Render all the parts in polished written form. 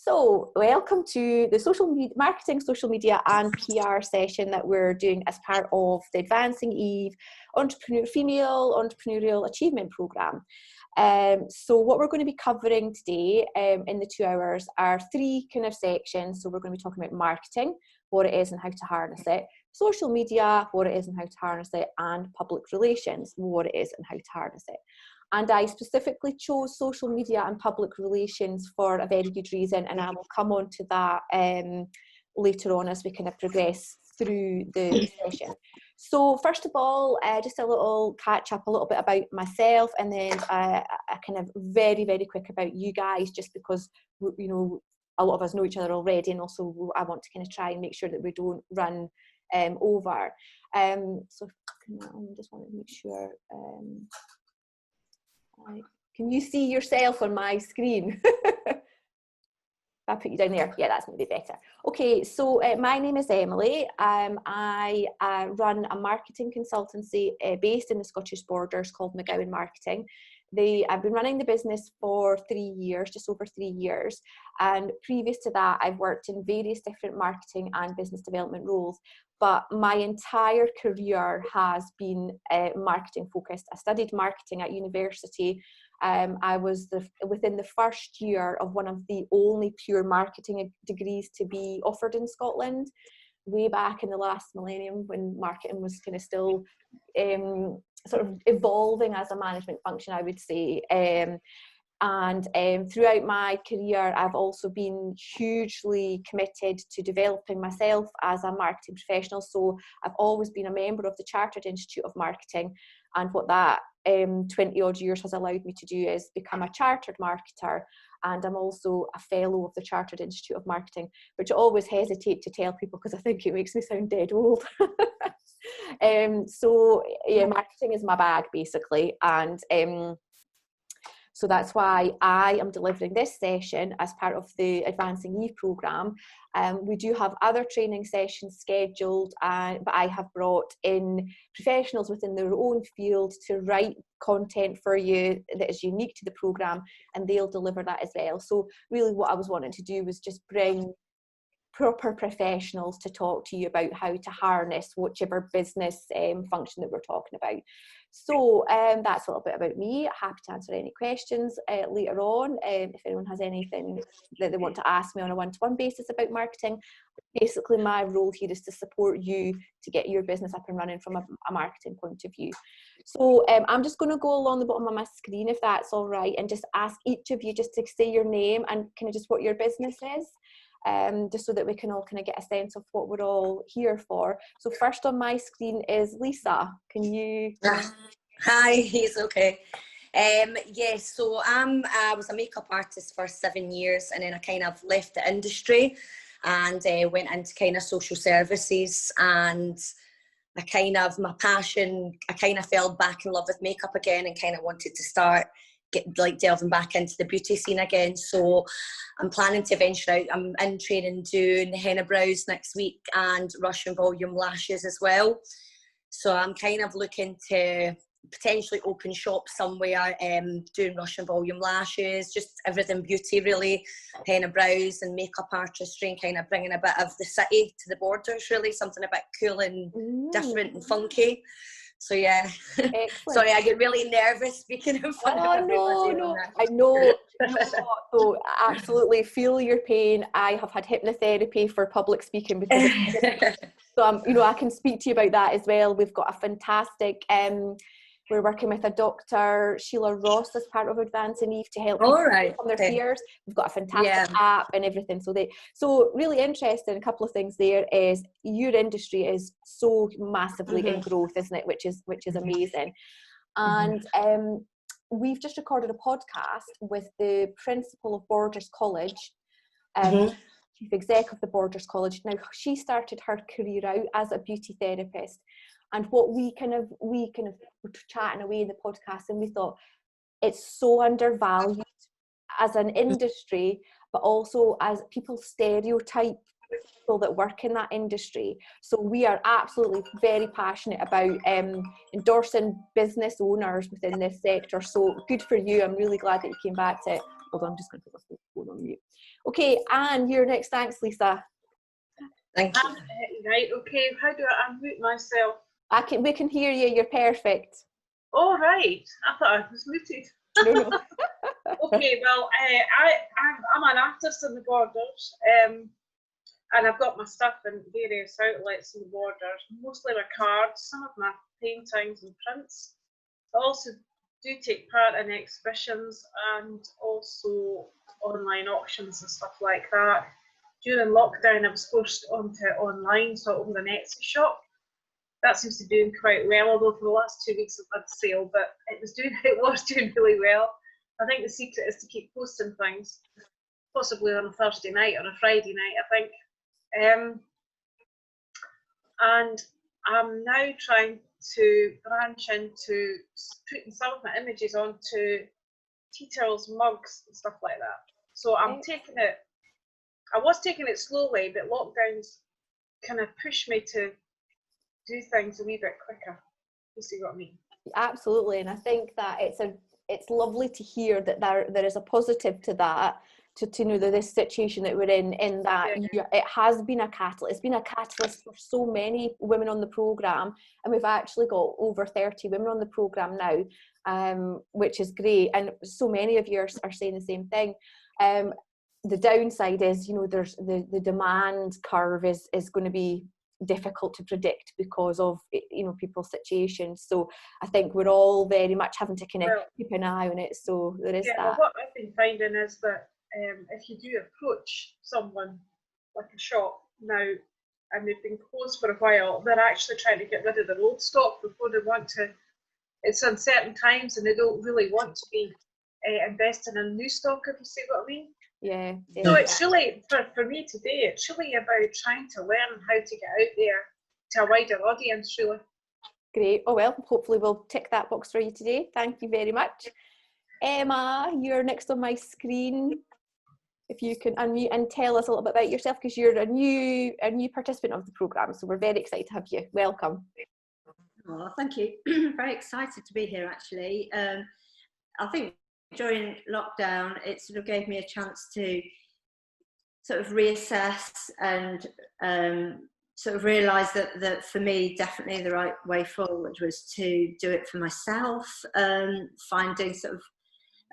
So, welcome to the marketing, social media and PR session that we're doing as part of the Advancing Eve Female Entrepreneurial Achievement Programme. So what we're going to be covering today in the 2 hours are three kind of sections. So we're going to be talking about marketing, what it is and how to harness it, social media, what it is and how to harness it, and public relations, what it is and how to harness it. And I specifically chose social media and public relations for a very good reason, and I will come on to that later on as we kind of progress through the session. So first of all, just a little catch up a little bit about myself, and then a kind of very, very quick about you guys, just because, you know, a lot of us know each other already, and also I want to kind of try and make sure that we don't run over. So I just want to make sure... can you see yourself on my screen? I put you down there. Yeah, that's maybe better. Okay, so my name is Emily. I run a marketing consultancy based in the Scottish Borders called McGowan Marketing. I've been running the business for 3 years, just over 3 years. And previous to that, I've worked in various different marketing and business development roles. But my entire career has been marketing focused. I studied marketing at university. I was within the first year of one of the only pure marketing degrees to be offered in Scotland, way back in the last millennium when marketing was kind of still sort of evolving as a management function, I would say. And throughout my career, I've also been hugely committed to developing myself as a marketing professional. So I've always been a member of the Chartered Institute of Marketing. And what that 20 odd years has allowed me to do is become a chartered marketer. And I'm also a fellow of the Chartered Institute of Marketing, which I always hesitate to tell people because I think it makes me sound dead old. So yeah, marketing is my bag basically. And so that's why I am delivering this session as part of the Advancing Eve programme. We do have other training sessions scheduled, but I have brought in professionals within their own field to write content for you that is unique to the programme, and they'll deliver that as well. So really what I was wanting to do was just bring proper professionals to talk to you about how to harness whichever business function that we're talking about. So that's a little bit about me. Happy to answer any questions later on. If anyone has anything that they want to ask me on a one-to-one basis about marketing, basically my role here is to support you to get your business up and running from a marketing point of view. So I'm just going to go along the bottom of my screen, if that's all right, and just ask each of you just to say your name and kind of just what your business is. Just so that we can all kind of get a sense of what we're all here for. So first on my screen is Lisa. Can you... Hi, it's okay. Yes, so I was a makeup artist for 7 years, and then I kind of left the industry and went into kind of social services, and my passion, I kind of fell back in love with makeup again and kind of wanted to start delving back into the beauty scene again. So I'm planning to venture out. I'm in training doing henna brows next week and Russian volume lashes as well. So I'm kind of looking to potentially open shop somewhere, doing Russian volume lashes, just everything beauty really, henna brows and makeup artistry, and kind of bringing a bit of the city to the Borders really, something a bit cool and different and funky. So yeah, sorry, I get really nervous speaking in front of everybody. No, I know. So absolutely feel your pain. I have had hypnotherapy for public speaking because so I can speak to you about that as well. We've got a fantastic we're working with a Dr. Sheila Ross as part of Advancing Eve to help people from their fears. We've got a fantastic app and everything. So really interesting. A couple of things there is your industry is so massively in growth, isn't it? Which is amazing. And we've just recorded a podcast with the principal of Borders College, chief exec of the Borders College. Now she started her career out as a beauty therapist. And what we kind of were chatting away in the podcast, and we thought it's so undervalued as an industry, but also as people stereotype people that work in that industry. So we are absolutely very passionate about endorsing business owners within this sector. So good for you. I'm really glad that you came back to Hold on, I'm just going to put my phone on mute. Okay, Anne, you're next. Thanks, Lisa. Thank you. Right, okay, how do I unmute myself? We can hear you, you're perfect. Oh, right, I thought I was muted. No, no. Okay, well, I'm an artist in the Borders, and I've got my stuff in various outlets in the Borders, mostly my cards, some of my paintings and prints. I also do take part in exhibitions and also online auctions and stuff like that. During lockdown, I was forced onto online, so I opened an Etsy shop. That seems to be doing quite well, although for the last 2 weeks I've had a sale, but it was doing really well. I think the secret is to keep posting things, possibly on a Thursday night or a Friday night, I think. And I'm now trying to branch into putting some of my images onto tea towels, mugs, and stuff like that. So I was taking it slowly, but lockdowns kind of pushed me to do things a wee bit quicker. You see what I mean? Absolutely, and I think that it's lovely to hear that there is a positive to that, to know that this situation that we're in that it has been a catalyst. It's been a catalyst for so many women on the programme, and we've actually got over 30 women on the programme now, which is great, and so many of you are saying the same thing. The downside is, there's the demand curve is going to be difficult to predict because of people's situations. So I think we're all very much having to kind of keep an eye on it. So there is that. Well, what I've been finding is that if you do approach someone like a shop now and they've been closed for a while, they're actually trying to get rid of their old stock before they want to. It's uncertain times and they don't really want to be investing in new stock, if you see what I mean. Yeah. So it's really, for me today, it's really about trying to learn how to get out there to a wider audience, really. Great. Oh, well, hopefully we'll tick that box for you today. Thank you very much. Emma, you're next on my screen. If you can unmute and tell us a little bit about yourself, because you're a new participant of the programme, so we're very excited to have you. Welcome. Oh, thank you. Very excited to be here, actually. I think during lockdown, it sort of gave me a chance to sort of reassess and sort of realise that for me, definitely the right way forward was to do it for myself, finding sort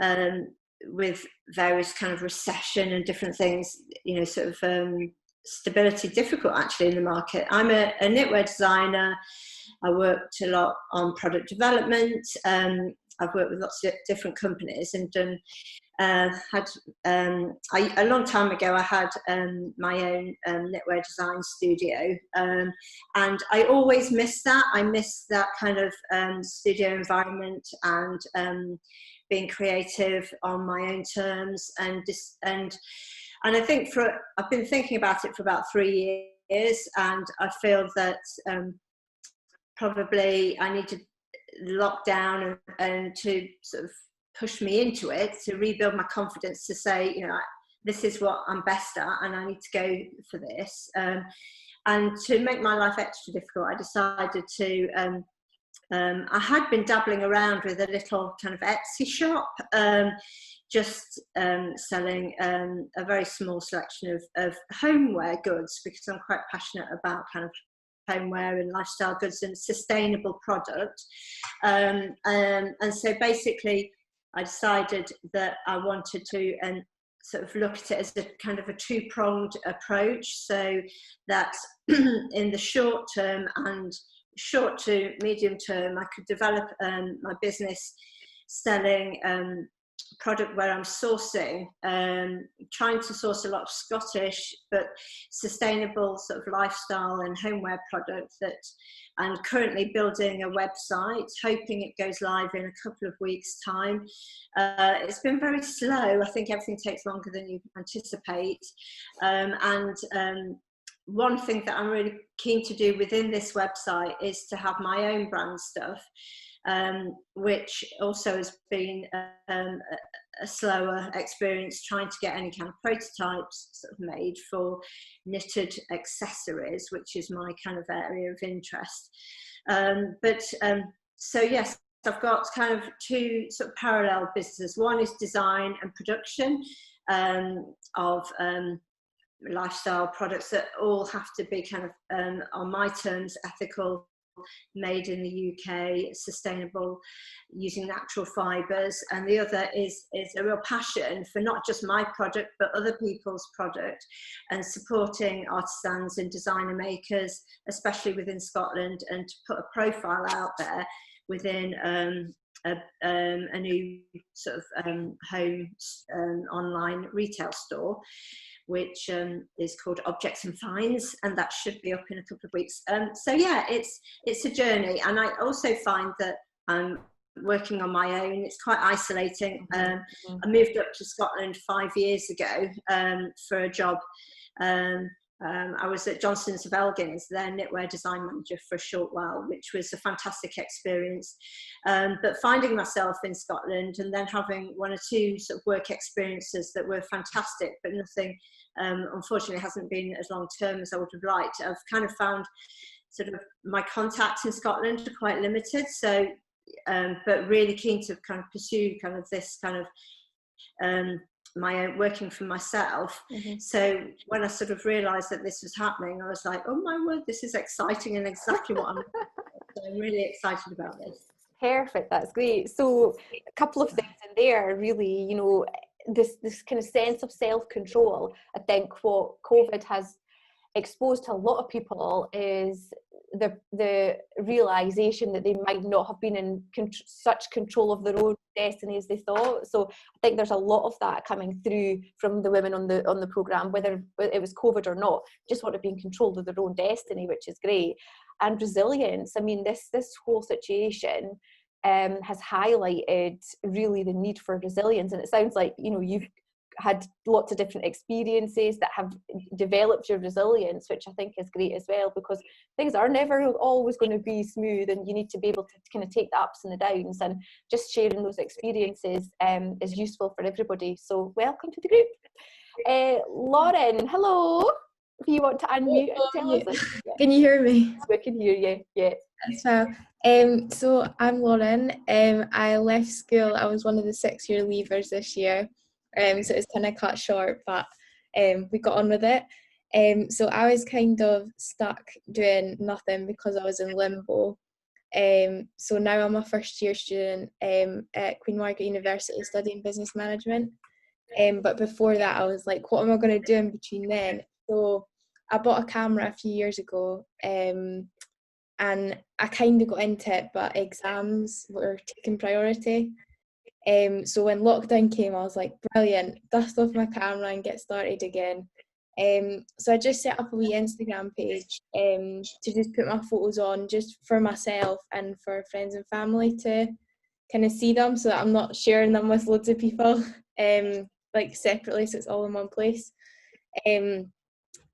of with various kind of recession and different things, sort of stability difficult actually in the market. I'm a knitwear designer. I worked a lot on product development. I've worked with lots of different companies and done, a long time ago I had my own knitwear design studio, and I always miss that. I miss that kind of studio environment and being creative on my own terms, and I think I've been thinking about it for about 3 years, and I feel that probably I need to lock down and to sort of push me into it, to rebuild my confidence, to say, this is what I'm best at and I need to go for this. And to make my life extra difficult, I decided to, I had been dabbling around with a little kind of Etsy shop, just selling a very small selection of homeware goods, because I'm quite passionate about kind of homeware and lifestyle goods and sustainable product. And so basically I decided that I wanted to sort of look at it as a kind of a two-pronged approach, so that in the short term and short to medium term I could develop my business selling product where I'm sourcing, trying to source a lot of Scottish but sustainable sort of lifestyle and homeware products, that I'm currently building a website, hoping it goes live in a couple of weeks' time. It's been very slow. I think everything takes longer than you anticipate. One thing that I'm really keen to do within this website is to have my own brand stuff, which also has been a slower experience trying to get any kind of prototypes sort of made for knitted accessories, which is my kind of area of interest. So yes, I've got kind of two sort of parallel businesses. One is design and production of lifestyle products that all have to be kind of, on my terms, ethical, made in the UK, sustainable, using natural fibres. And the other is a real passion for not just my product, but other people's product, and supporting artisans and designer makers, especially within Scotland, and to put a profile out there within a new sort of home online retail store, which is called Objects and Finds, and that should be up in a couple of weeks. So yeah, it's a journey, and I also find that I'm working on my own. It's quite isolating. I moved up to Scotland 5 years ago for a job. I was at Johnsons of Elgin as their knitwear design manager for a short while, which was a fantastic experience. But finding myself in Scotland and then having one or two sort of work experiences that were fantastic, but nothing, unfortunately, hasn't been as long term as I would have liked. I've kind of found sort of my contacts in Scotland are quite limited. So, but really keen to kind of pursue kind of this kind of my own working for myself. So when I sort of realized that this was happening, I was like, oh my word, this is exciting and exactly what I'm so I'm really excited about this. Perfect, that's great. So a couple of things in there, really, you know, this kind of sense of self-control. I think what COVID has exposed to a lot of people is the realization that they might not have been in such control of their own destiny as they thought. So I think there's a lot of that coming through from the women on the programme, whether it was COVID or not, just want to be in control of their own destiny, which is great. And resilience, I mean, this whole situation has highlighted really the need for resilience. And it sounds like, you know, you've had lots of different experiences that have developed your resilience, which I think is great as well, because things are never always going to be smooth, and you need to be able to kind of take the ups and the downs, and just sharing those experiences is useful for everybody. So welcome to the group. Lauren, hello. If you want to unmute and tell us. Can you hear me? We can hear you, yeah. So, so I'm Lauren. I left school. I was one of the 6-year leavers this year. So it's kind of cut short, but we got on with it. So I was kind of stuck doing nothing because I was in limbo. So now I'm a first-year student at Queen Margaret University studying business management. But before that, I was like, what am I going to do in between then? So I bought a camera a few years ago, and I kind of got into it, but exams were taking priority. So when lockdown came, I was like, brilliant, dust off my camera and get started again. So I just set up a wee Instagram page to just put my photos on, just for myself and for friends and family to kind of see them, so that I'm not sharing them with loads of people like separately, so it's all in one place.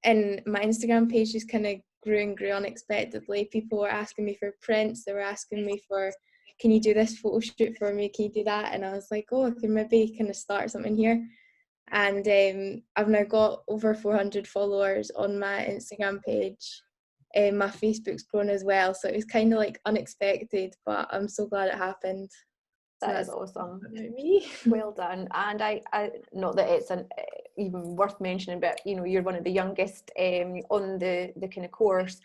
And my Instagram page just kind of grew and grew unexpectedly. People were asking me for prints, they were asking me for, can you do this photo shoot for me, can you do that? And I was like, oh, I can maybe kind of start something here. And I've now got over 400 followers on my Instagram page. My Facebook's grown as well, so it was kind of like unexpected, but I'm so glad it happened. That is awesome. Me. Well done. And I not that it's even worth mentioning, but you know, you're one of the youngest on the kind of course.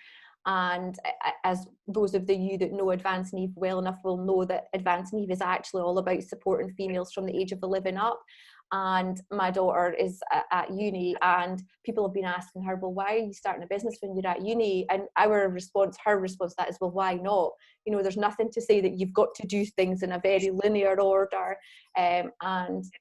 And as those of you that know Advanced Neve well enough will know that Advanced Neve is actually all about supporting females from the age of 11 up. And my daughter is at uni, and people have been asking her, well, why are you starting a business when you're at uni? And her response to that is, well, why not? You know, there's nothing to say that you've got to do things in a very linear order. And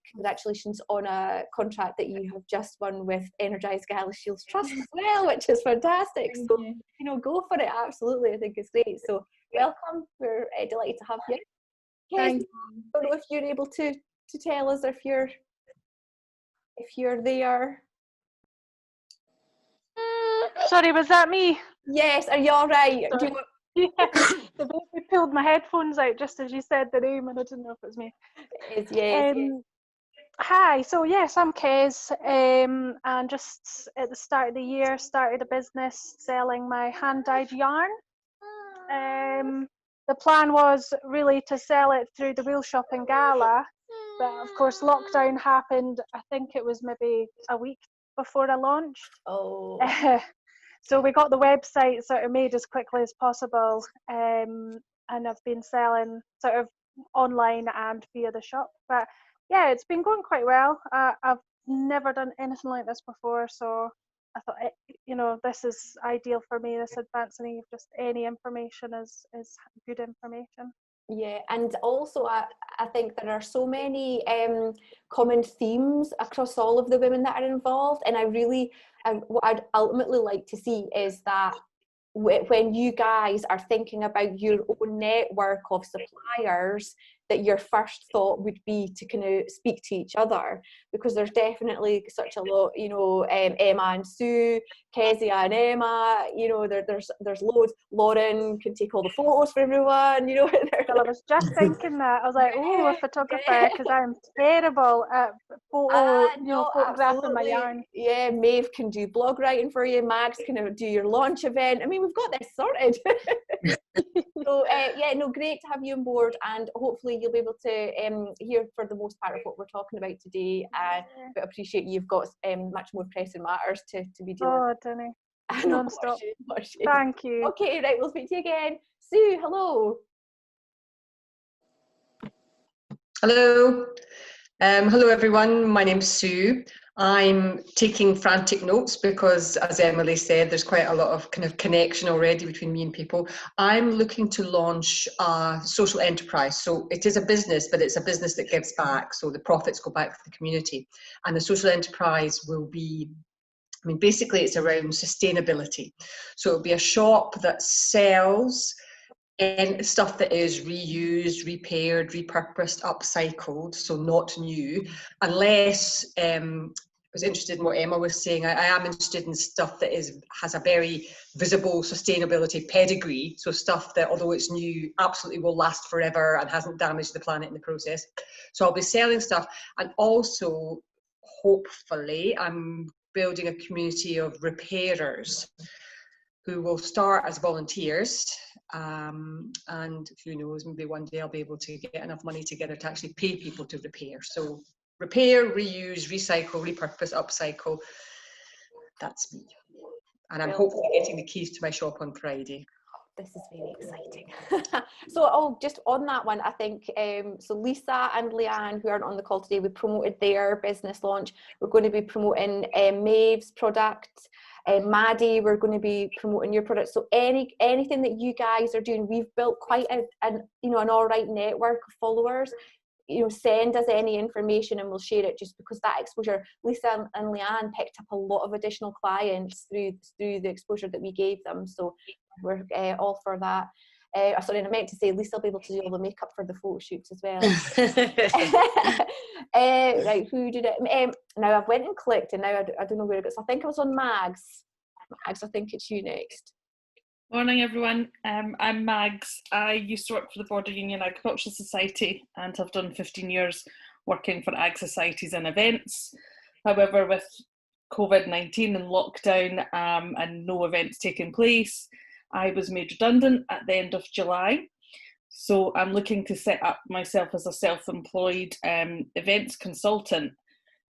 congratulations on a contract that you have just won with Energize Galashiels Trust as well, which is fantastic. So, you know, go for it. Absolutely. I think it's great. So welcome. We're delighted to have you. Yes, I don't know if you're able to tell us if you're there. Sorry, was that me? Yes, are you all right? Yeah, the baby pulled my headphones out just as you said the name, and I didn't know if it was me. It is, yes. Hi, so yes, I'm Kez, and just at the start of the year started a business selling my hand-dyed yarn. the plan was really to sell it through the Wheel Shopping Gala, but of course lockdown happened. I think it was maybe a week before I launched. Oh, So we got the website sort of made as quickly as possible, and I've been selling sort of online and via the shop. But yeah, it's been going quite well. I've never done anything like this before, so I thought, this is ideal for me. This Advancing Eve, just any information is good information. yeah, and also I think there are so many common themes across all of the women that are involved, and what I'd ultimately like to see is that when you guys are thinking about your own network of suppliers, that your first thought would be to kind of speak to each other, because there's definitely such a lot, Emma and Sue, Kezia and Emma, there's loads. Lauren can take all the photos for everyone, Well, I was just thinking that. I was like, oh, a photographer, because I'm terrible at photographing my yarn. Yeah, Maeve can do blog writing for you. Mags can do your launch event. I mean, we've got this sorted. So great to have you on board, and hopefully you'll be able to hear for the most part of what we're talking about today. But appreciate you've got much more pressing matters to be dealing with. Oh, Danny. No, Non-stop. What shame. Thank you. Okay, right, we'll speak to you again. Sue, hello. Hello. Hello everyone, my name's Sue. I'm taking frantic notes because, as Emily said, there's quite a lot of kind of connection already between me and people. I'm looking to launch a social enterprise. So it is a business, but it's a business that gives back. So the profits go back to the community. And the social enterprise will be, basically it's around sustainability. So it'll be a shop that sells and stuff that is reused, repaired, repurposed, upcycled, so not new, unless I was interested in what Emma was saying. I am interested in stuff that has a very visible sustainability pedigree, so stuff that, although it's new, absolutely will last forever and hasn't damaged the planet in the process. So I'll be selling stuff, and also, hopefully, I'm building a community of repairers who will start as volunteers, and who knows, maybe one day I'll be able to get enough money together to actually pay people to repair. So repair, reuse, recycle, repurpose, upcycle, that's me. And I'm hopefully getting the keys to my shop on Friday. This is very exciting. So just on that one, I think, so Lisa and Leanne, who aren't on the call today, we promoted their business launch. We're going to be promoting Maeve's product. Maddie, we're going to be promoting your product. So anything that you guys are doing, we've built quite an all right network of followers. Send us any information and we'll share it, just because that exposure, Lisa and Leanne picked up a lot of additional clients through the exposure that we gave them. So we're all for that. Sorry, I meant to say Lisa will be able to do all the makeup for the photo shoots as well. Right, who did it? Now I've went and clicked, and now I don't know where it goes. I think I was on Mags. Mags, I think it's you next. Morning everyone, I'm Mags. I used to work for the Border Union Agricultural Society and have done 15 years working for ag societies and events. However, with COVID-19 and lockdown and no events taking place, I was made redundant at the end of July. So I'm looking to set up myself as a self-employed events consultant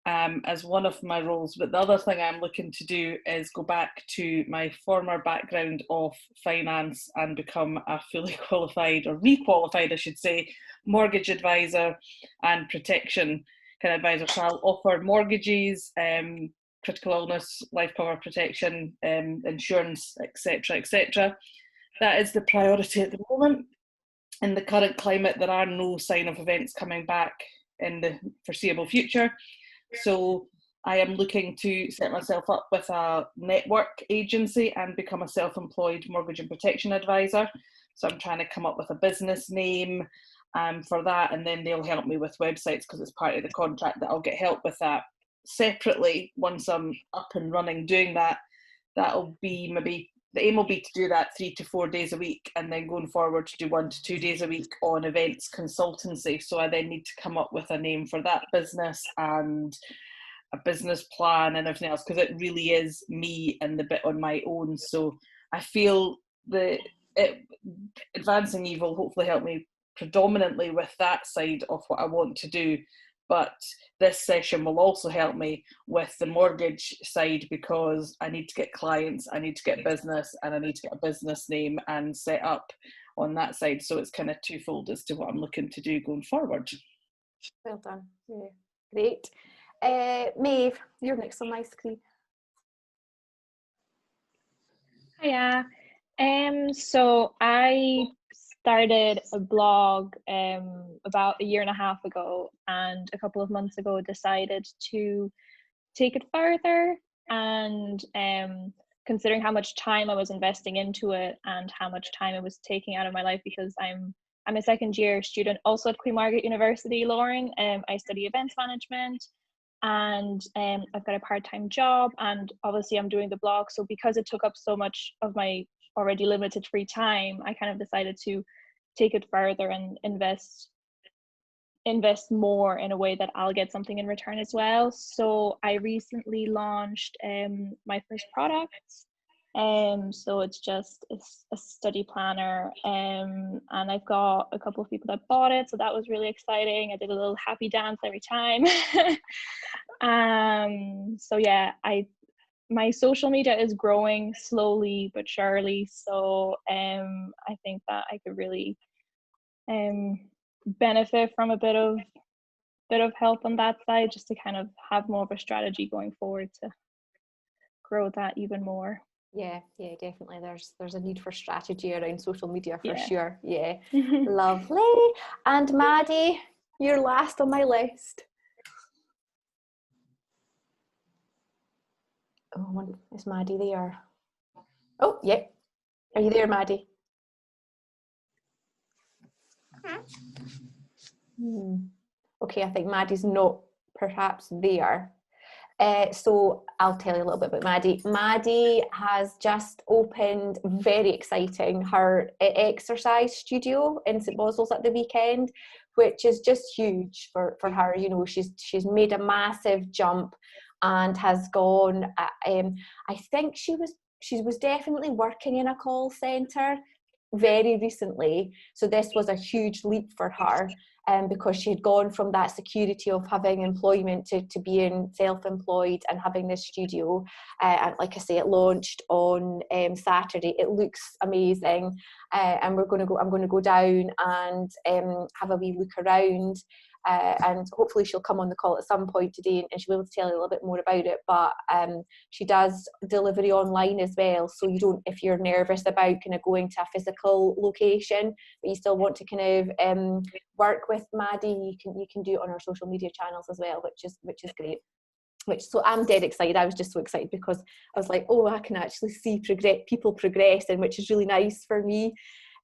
as one of my roles. But the other thing I'm looking to do is go back to my former background of finance and become a fully qualified, or re-qualified I should say, mortgage advisor and protection kind of advisor. So I'll offer mortgages, critical illness, life cover protection, insurance, etc., etc. That is the priority at the moment. In the current climate, there are no sign of events coming back in the foreseeable future. So I am looking to set myself up with a network agency and become a self-employed mortgage and protection advisor. So I'm trying to come up with a business name for that, and then they'll help me with websites because it's part of the contract that I'll get help with that. Separately, once I'm up and running doing that, that'll be maybe, the aim will be to do that 3 to 4 days a week, and then going forward to do 1 to 2 days a week on events consultancy. So I then need to come up with a name for that business and a business plan and everything else, because it really is me and the bit on my own. So I feel the Advancing Eve will hopefully help me predominantly with that side of what I want to do. But this session will also help me with the mortgage side, because I need to get clients, I need to get business, and I need to get a business name and set up on that side. So it's kind of twofold as to what I'm looking to do going forward. Well done. Yeah. Great. Maeve, you're next on my screen. Hiya. So I started a blog about 1.5 years ago, and a couple of months ago decided to take it further, and considering how much time I was investing into it and how much time it was taking out of my life, because I'm a second year student also at Queen Margaret University, Loring. I study events management, and I've got a part-time job, and obviously I'm doing the blog. So because it took up so much of my already limited free time, I kind of decided to take it further and invest more in a way that I'll get something in return as well. So I recently launched my first product. So it's just a study planner, and I've got a couple of people that bought it, so that was really exciting. I did a little happy dance every time. So yeah, my social media is growing slowly but surely, so I think that I could really benefit from a bit of help on that side, just to kind of have more of a strategy going forward to grow that even more. Yeah, definitely. There's a need for strategy around social media for Yeah. sure. Yeah, lovely. And Maddie, you're last on my list. Oh, is Maddie there? Oh, yeah. Are you there, Maddie? Okay, I think Maddie's not perhaps there. So I'll tell you a little bit about Maddie. Maddie has just opened, very exciting, her exercise studio in St Boswell's at the weekend, which is just huge for her. You know, she's made a massive jump and has gone. I think she was definitely working in a call centre very recently, so this was a huge leap for her, because she had gone from that security of having employment to being self-employed and having this studio. And like I say, it launched on Saturday. It looks amazing, and I'm going to go down and have a wee look around. And hopefully she'll come on the call at some point today, and she'll be able to tell you a little bit more about it. But she does delivery online as well, so you don't, if you're nervous about kind of going to a physical location, but you still want to kind of work with Maddie, you can do it on our social media channels as well, which is great. So I'm dead excited. I was just so excited because I was like, oh, I can actually see people progressing, which is really nice for me.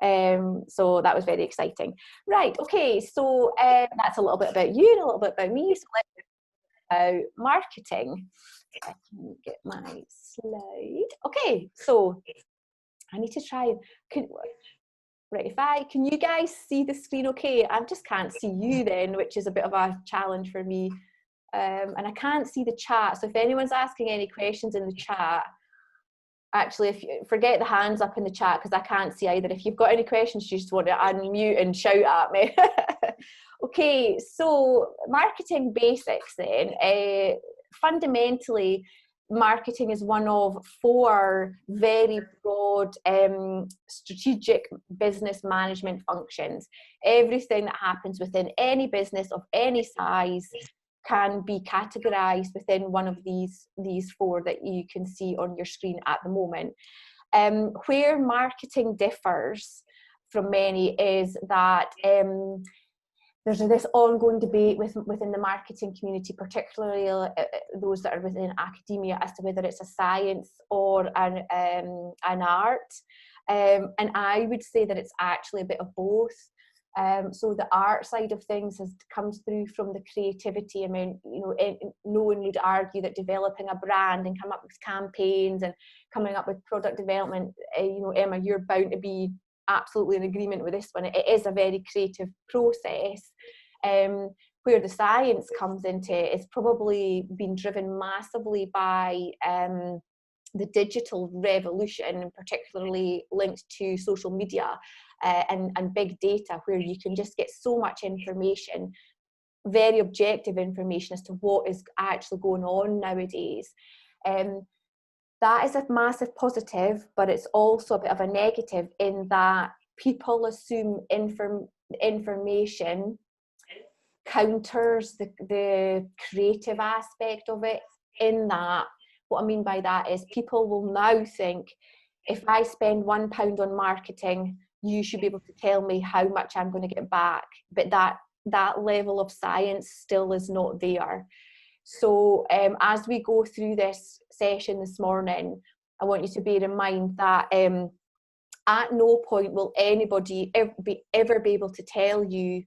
So that was very exciting. Right, okay, so that's a little bit about you and a little bit about me. So let's talk about marketing. I can get my slide. Okay, so I need to try. Right, can you guys see the screen okay? I just can't see you then, which is a bit of a challenge for me. And I can't see the chat, so if anyone's asking any questions in the chat, actually, if you forget the hands up in the chat, because I can't see either. If you've got any questions, you just want to unmute and shout at me. Okay, so marketing basics then. Fundamentally, marketing is one of 4 very broad strategic business management functions. Everything that happens within any business of any size can be categorized within one of these 4 that you can see on your screen at the moment. Where marketing differs from many is that there's this ongoing debate within the marketing community, particularly those that are within academia, as to whether it's a science or an art. And I would say that it's actually a bit of both. So the art side of things comes through from the creativity. I mean, no one would argue that developing a brand and coming up with campaigns and coming up with product development, Emma, you're bound to be absolutely in agreement with this one. It is a very creative process. Where the science comes into it is probably been driven massively by the digital revolution, particularly linked to social media and big data, where you can just get so much information, very objective information as to what is actually going on nowadays. That is a massive positive, but it's also a bit of a negative in that people assume information counters the creative aspect of it, in that, what I mean by that is people will now think, if I spend £1 on marketing, you should be able to tell me how much I'm going to get back. But that level of science still is not there. So as we go through this session this morning, I want you to bear in mind that at no point will anybody ever be able to tell you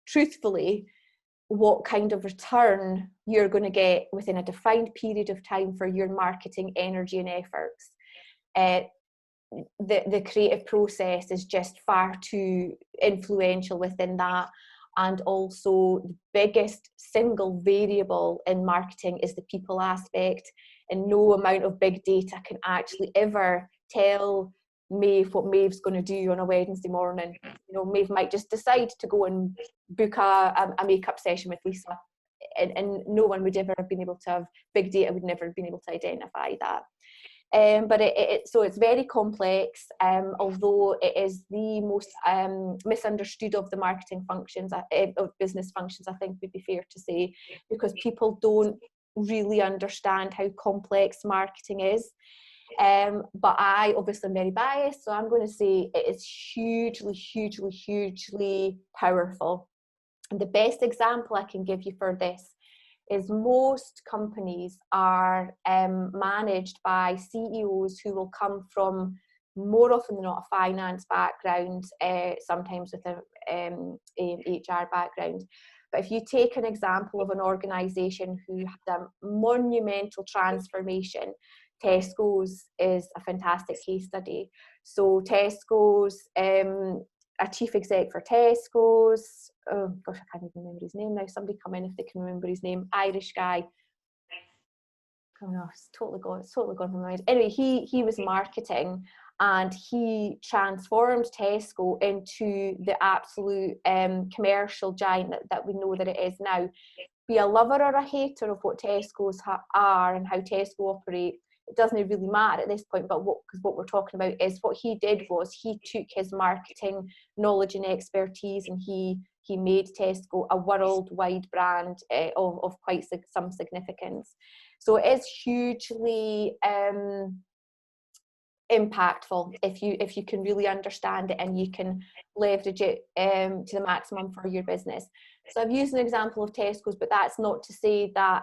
truthfully what kind of return you're going to get within a defined period of time for your marketing energy and efforts. The creative process is just far too influential within that. And also the biggest single variable in marketing is the people aspect, and no amount of big data can actually ever tell Maeve what Maeve's going to do on a Wednesday morning. You know, Maeve might just decide to go and book a makeup session with Lisa, and no one would ever have been able to have, big data would never have been able to identify that. But so it's very complex, although it is the most misunderstood of the marketing functions, of business functions, I think would be fair to say, because people don't really understand how complex marketing is. But I obviously am very biased, so I'm going to say it is hugely, hugely, hugely powerful. And the best example I can give you for this is most companies are managed by CEOs who will come from, more often than not, a finance background, sometimes with an HR background. But if you take an example of an organisation who had a monumental transformation, Tesco's is a fantastic case study. So Tesco's, a chief exec for Tesco's, oh gosh, I can't even remember his name now. Somebody come in if they can remember his name. Irish guy. Oh no, it's totally gone from my mind. Anyway, he was marketing, and he transformed Tesco into the absolute commercial giant that we know that it is now. Be a lover or a hater of what Tesco's are and how Tesco operate, it doesn't really matter at this point, but because what we're talking about is what he did was he took his marketing knowledge and expertise, and he made Tesco a worldwide brand of quite some significance. So it is hugely impactful if you can really understand it and you can leverage it to the maximum for your business. So I've used an example of Tesco's, but that's not to say that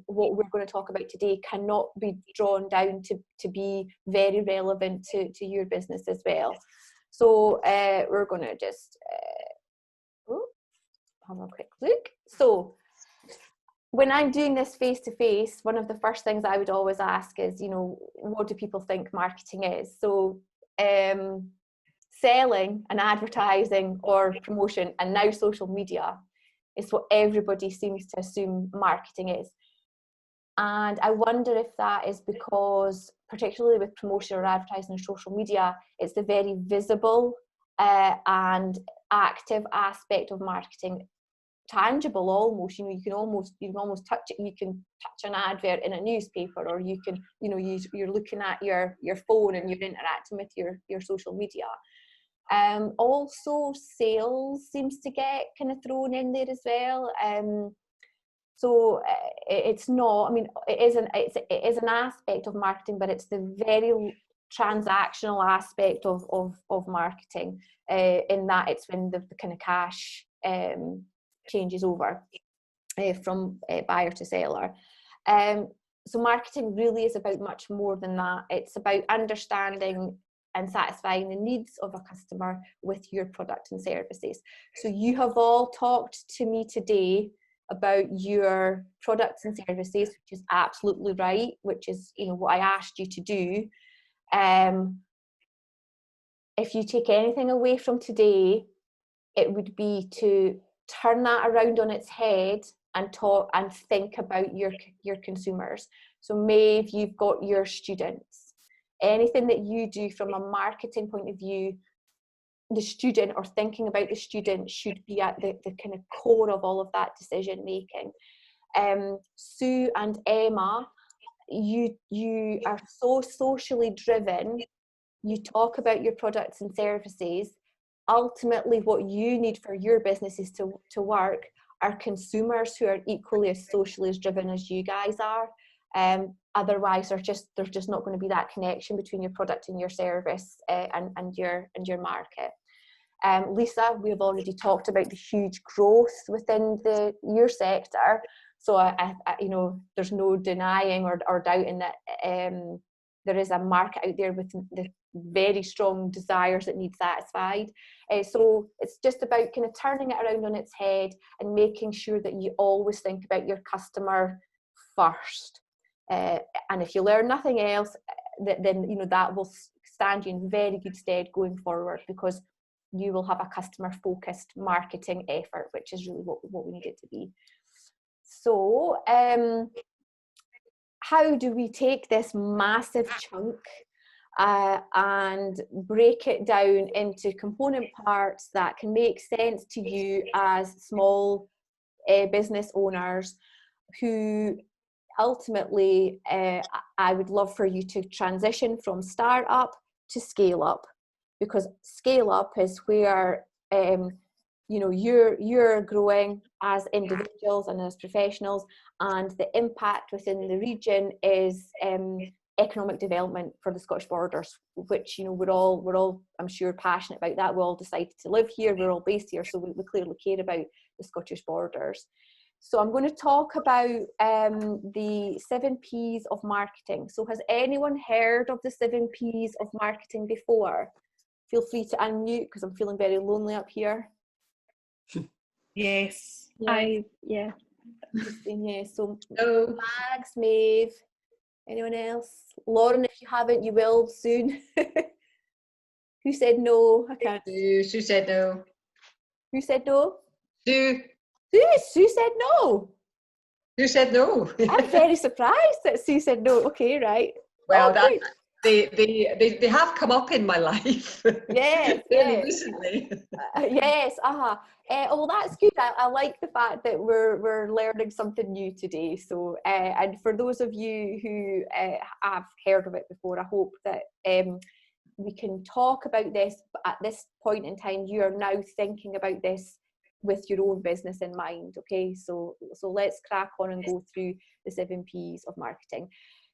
what we're going to talk about today cannot be drawn down to be very relevant to your business as well. So we're going to just have a quick look. So when I'm doing this face-to-face, one of the first things I would always ask is, you know, what do people think marketing is? So selling and advertising or promotion, and now social media, is what everybody seems to assume marketing is. And I wonder if that is because, particularly with promotion or advertising on social media, it's the very visible and active aspect of marketing, tangible almost. You know, you can almost touch it. You can touch an advert in a newspaper, or you can, you know, you're looking at your phone and you're interacting with your social media. Also, sales seems to get kind of thrown in there as well. So it's not, I mean, it is an aspect of marketing, but it's the very transactional aspect of marketing, in that it's when the kind of cash changes over from buyer to seller. So marketing really is about much more than that. It's about understanding and satisfying the needs of a customer with your product and services. So you have all talked to me today about your products and services, which is absolutely right, which is, you know, what I asked you to do. If you take anything away from today, it would be to turn that around on its head and talk and think about your consumers. So Maeve, you've got your students. Anything that you do from a marketing point of view, the student or thinking about the student should be at the kind of core of all of that decision making. Sue and Emma, you are so socially driven. You talk about your products and services. Ultimately, what you need for your businesses to work are consumers who are equally as socially as driven as you guys are. Otherwise, there's just not going to be that connection between your product and your service and your market. Lisa, we have already talked about the huge growth within your sector. So I you know, there's no denying or doubting that there is a market out there with the very strong desires that need satisfied. So it's just about kind of turning it around on its head and making sure that you always think about your customer first. And if you learn nothing else, then you know that will stand you in very good stead going forward, because you will have a customer focused marketing effort, which is really what we need it to be. So how do we take this massive chunk and break it down into component parts that can make sense to you as small business owners who ultimately I would love for you to transition from start up to scale up, because scale up is where you know, you're growing as individuals and as professionals, and the impact within the region is economic development for the Scottish Borders, which, you know, we're all I'm sure passionate about that. We all decided to live here, we're all based here, so we clearly care about the Scottish Borders. So I'm going to talk about the 7 P's of marketing. So has anyone heard of the 7 P's of marketing before? Feel free to unmute, because I'm feeling very lonely up here. Yes. Yeah. Yeah, so No. Mags, Maeve, anyone else? Lauren, if you haven't, you will soon. Who said no? I can't. Sue said no. Who said no? Sue Sue said no. said no. I'm very surprised that Sue said no. Okay, right. Well, Oh, they have come up in my life. yes, Fairly yes. recently. Yes, well, that's good. I like the fact that we're learning something new today. So, and for those of you who have heard of it before, I hope that we can talk about this. But at this point in time, you are now thinking about this with your own business in mind. Okay, so let's crack on and go through the 7 P's of marketing.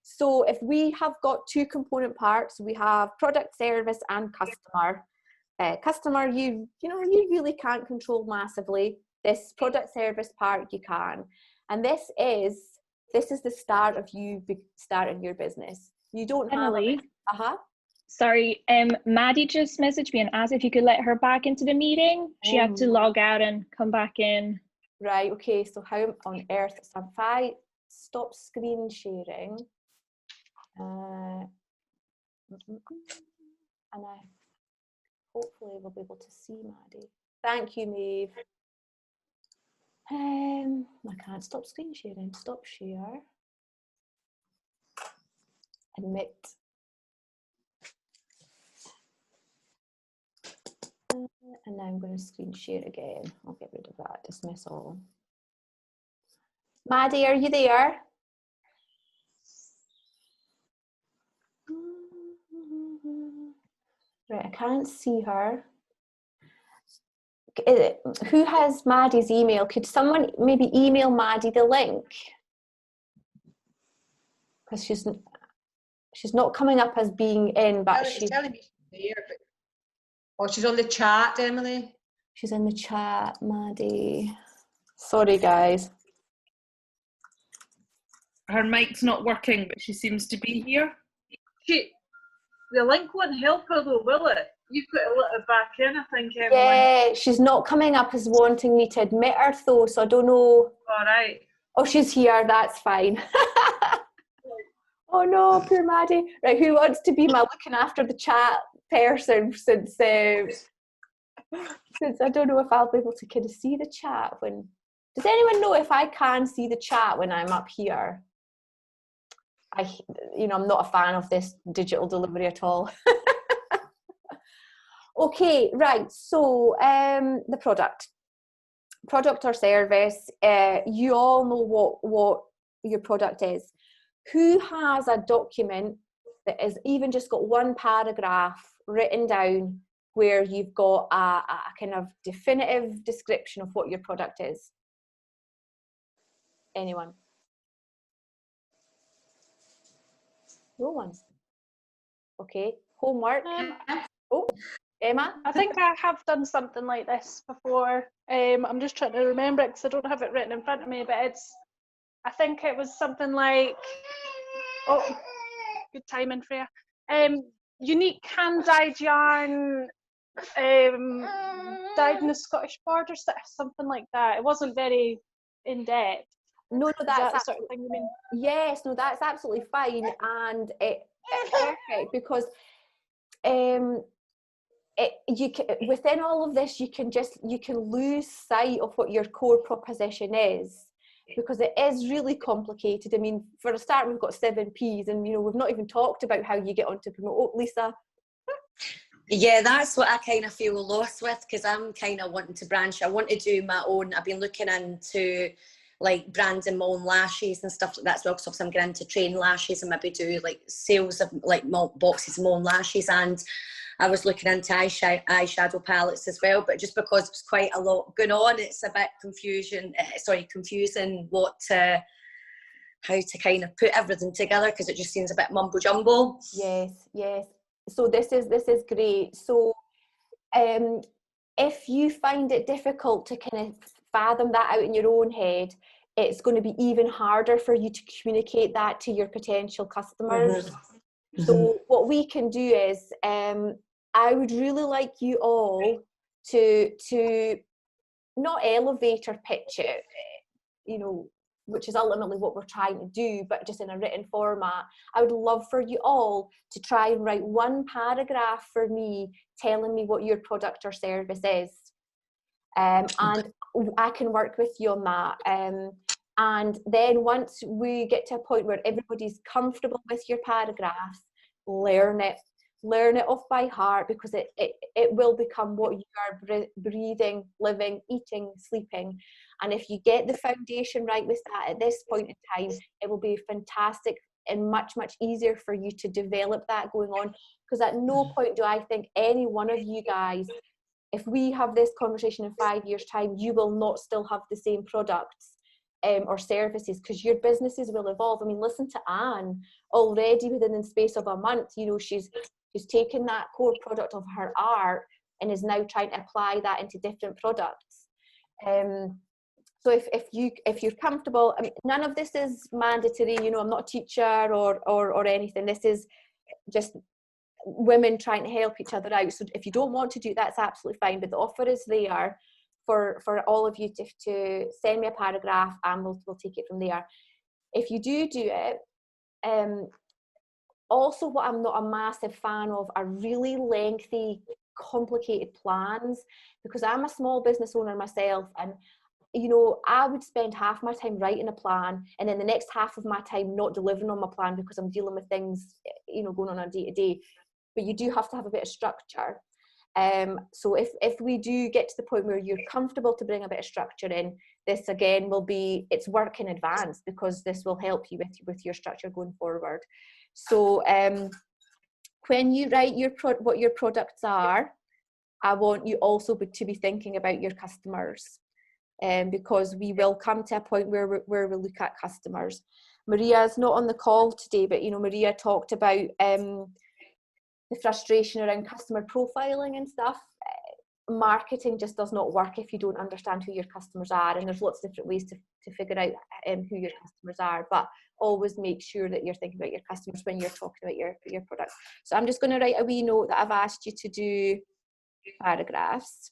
So if we have got 2 component parts, we have product, service, and customer. Customer, you really can't control massively. This product service part you can, and this is the start of you starting your business. You don't Emily, have sorry, Maddie just messaged me and asked if you could let her back into the meeting. She had to log out and come back in. Right, okay, so how on earth, so if I stop screen sharing, and I hopefully will be able to see Maddie. Thank you, Maeve. I can't stop screen sharing. Stop share. Admit. And now I'm going to screen share again. I'll get rid of that. Dismiss all. Maddie, are you there? Right, I can't see her. Who has Maddie's email? Could someone maybe email Maddie the link? Because she's not coming up as being in, but she's telling me she's there. Oh, she's on the chat, Emily. She's in the chat, Maddie. Sorry, guys. Her mic's not working, but she seems to be here. The link won't help her though, will it? You've got to let her back in, I think, Emily. Yeah, she's not coming up as wanting me to admit her though, so I don't know. All right. Oh, she's here, that's fine. Oh no, poor Maddie. Right, who wants to be my looking after the chat person since I don't know if I'll be able to kind of see the chat when... Does anyone know if I can see the chat when I'm up here? I'm not a fan of this digital delivery at all. Okay, right. So the product or service, you all know what your product is. Who has a document that is even just got one paragraph written down where you've got a kind of definitive description of what your product is? Anyone? No one. Okay. Homework. Oh, Emma? I think I have done something like this before. I'm just trying to remember it because I don't have it written in front of me, but I think it was something like, oh, good timing, Freya. Unique hand-dyed yarn, dyed in the Scottish Borders, something like that. It wasn't very in-depth. No, Is that the sort of thing you mean? Yes, no, that's absolutely fine, and it's perfect because within all of this, you can lose sight of what your core proposition is, because it is really complicated. I mean, for a start, we've got 7 Ps, and we've not even talked about how you get on to promote. Oh, Lisa. Yeah, that's what I kind of feel lost with, because I'm kind of wanting to branch. I want to do my own. I've been looking into like branding my own lashes and stuff like that as well, because I'm going to train lashes and maybe do like sales of like boxes of my own lashes. And I was looking into eyeshadow palettes as well, but just because there's quite a lot going on, it's a bit confusing how to kind of put everything together, because it just seems a bit mumbo jumbo. Yes. So this is great. So if you find it difficult to kind of fathom that out in your own head, it's going to be even harder for you to communicate that to your potential customers. Mm-hmm. So what we can do is, I would really like you all to not elevate or pitch it, which is ultimately what we're trying to do, but just in a written format. I would love for you all to try and write one paragraph for me telling me what your product or service is. And I can work with you on that. And then once we get to a point where everybody's comfortable with your paragraph, learn it off by heart, because it will become what you are breathing, living, eating, sleeping. And if you get the foundation right with that at this point in time, it will be fantastic and much, much easier for you to develop that going on. Because at no point do I think any one of you guys, if we have this conversation in 5 years' time, you will not still have the same products or services, because your businesses will evolve. I mean, listen to Anne. Already within the space of a month, she's taken that core product of her art and is now trying to apply that into different products. So if you're comfortable, I mean, none of this is mandatory. I'm not a teacher or anything. This is just women trying to help each other out. So if you don't want to do it, that's absolutely fine. But the offer is there for all of you to send me a paragraph, and we'll take it from there. If you do it, also what I'm not a massive fan of are really lengthy, complicated plans, because I'm a small business owner myself, and I would spend half my time writing a plan, and then the next half of my time not delivering on my plan because I'm dealing with things, going on a day-to-day. But you do have to have a bit of structure. So if we do get to the point where you're comfortable to bring a bit of structure in, this again it's work in advance, because this will help you with your structure going forward. So when you write what your products are, I want you also to be thinking about your customers, because we will come to a point where we look at customers. Maria's not on the call today, but Maria talked about the frustration around customer profiling and stuff. Marketing just does not work if you don't understand who your customers are, and there's lots of different ways to figure out who your customers are, but always make sure that you're thinking about your customers when you're talking about your products. So I'm just going to write a wee note that I've asked you to do paragraphs.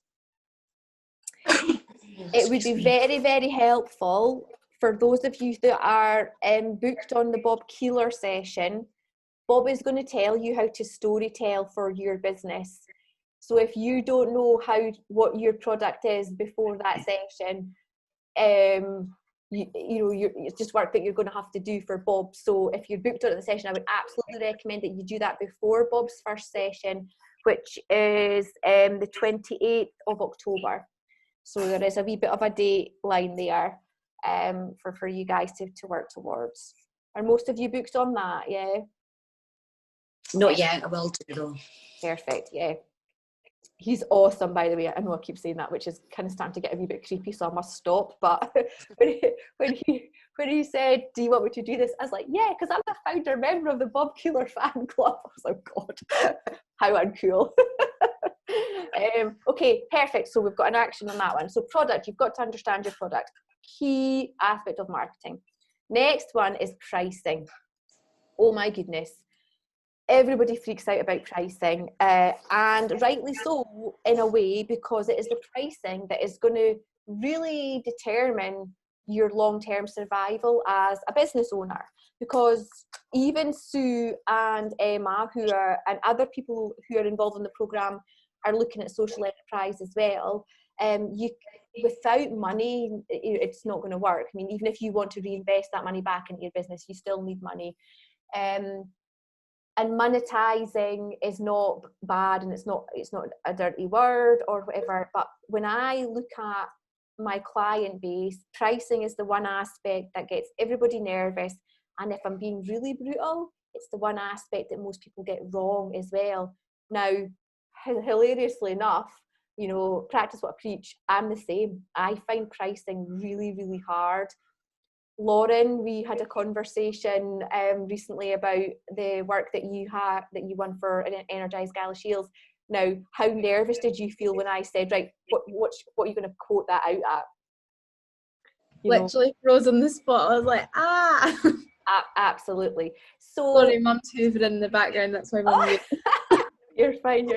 It would be very, very helpful for those of you that are booked on the Bob Keeler session. Bob is going to tell you how to story tell for your business. So if you don't know what your product is before that session, it's just work that you're going to have to do for Bob. So if you're booked out of the session, I would absolutely recommend that you do that before Bob's first session, which is the 28th of October. So there is a wee bit of a date line there for you guys to work towards. Are most of you booked on that? Yeah. Not yet, I will do though. Perfect, yeah. He's awesome, by the way. I know I keep saying that, which is kind of starting to get a wee bit creepy, so I must stop. But when he said, "Do you want me to do this?" I was like, "Yeah," because I'm the founder member of the Bob Keeler fan club. I was like, "God, how uncool!" Okay, perfect. So we've got an action on that one. So product, you've got to understand your product. Key aspect of marketing. Next one is pricing. Oh my goodness. Everybody freaks out about pricing, and rightly so in a way, because it is the pricing that is going to really determine your long-term survival as a business owner. Because even Sue and Emma, and other people who are involved in the program, are looking at social enterprise as well. Without money, it's not going to work. I mean, even if you want to reinvest that money back into your business, you still need money. And monetizing is not bad, and it's not a dirty word or whatever. But when I look at my client base, pricing is the one aspect that gets everybody nervous. And if I'm being really brutal, it's the one aspect that most people get wrong as well. Now, hilariously enough, practice what I preach. I'm the same. I find pricing really, really hard. Lauren, we had a conversation recently about the work that you won for Energize Gala Shields. Now, how nervous did you feel when I said, right, what are you going to quote that out at? Literally froze on the spot. I was like, Absolutely. So sorry, Mum's hoovering in the background. That's my mum. You're fine.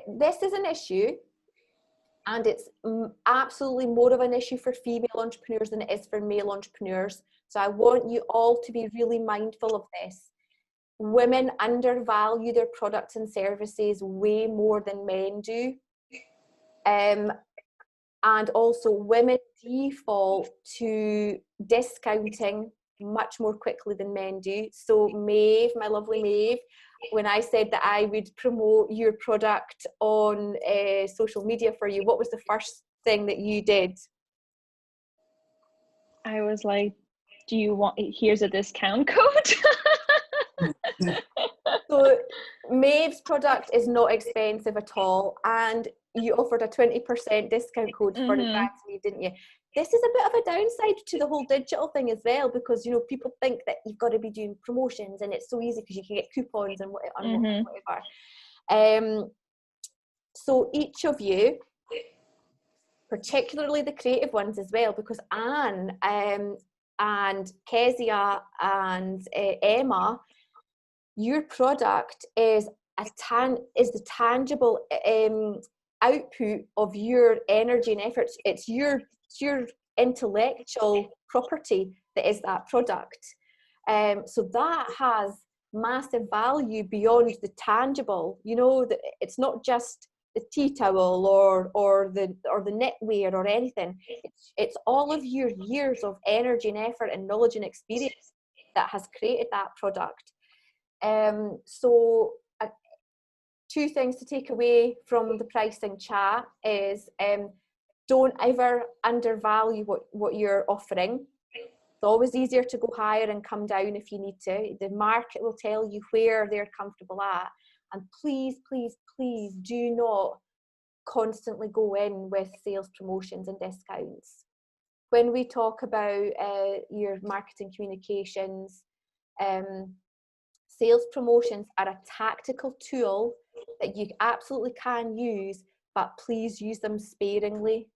This is an issue. And it's absolutely more of an issue for female entrepreneurs than it is for male entrepreneurs. So I want you all to be really mindful of this. Women undervalue their products and services way more than men do. And also women default to discounting much more quickly than men do. So Maeve, my lovely Maeve, when I said that I would promote your product on social media for you, what was the first thing that you did? I was like, here's a discount code. So Maeve's product is not expensive at all, and you offered a 20% discount code for the grant, didn't you? This is a bit of a downside to the whole digital thing as well, because people think that you've got to be doing promotions, and it's so easy because you can get coupons and whatever. So each of you, particularly the creative ones as well, because Anne and Kezia and Emma, your product is the tangible output of your energy and efforts. It's your intellectual property that is that product. So that has massive value beyond the tangible. It's not just the tea towel or the knitwear or anything. It's all of your years of energy and effort and knowledge and experience that has created that product. So two things to take away from the pricing chat is don't ever undervalue what you're offering. It's always easier to go higher and come down if you need to. The market will tell you where they're comfortable at. And please, please, please do not constantly go in with sales promotions and discounts. When we talk about your marketing communications, sales promotions are a tactical tool that you absolutely can use, but please use them sparingly.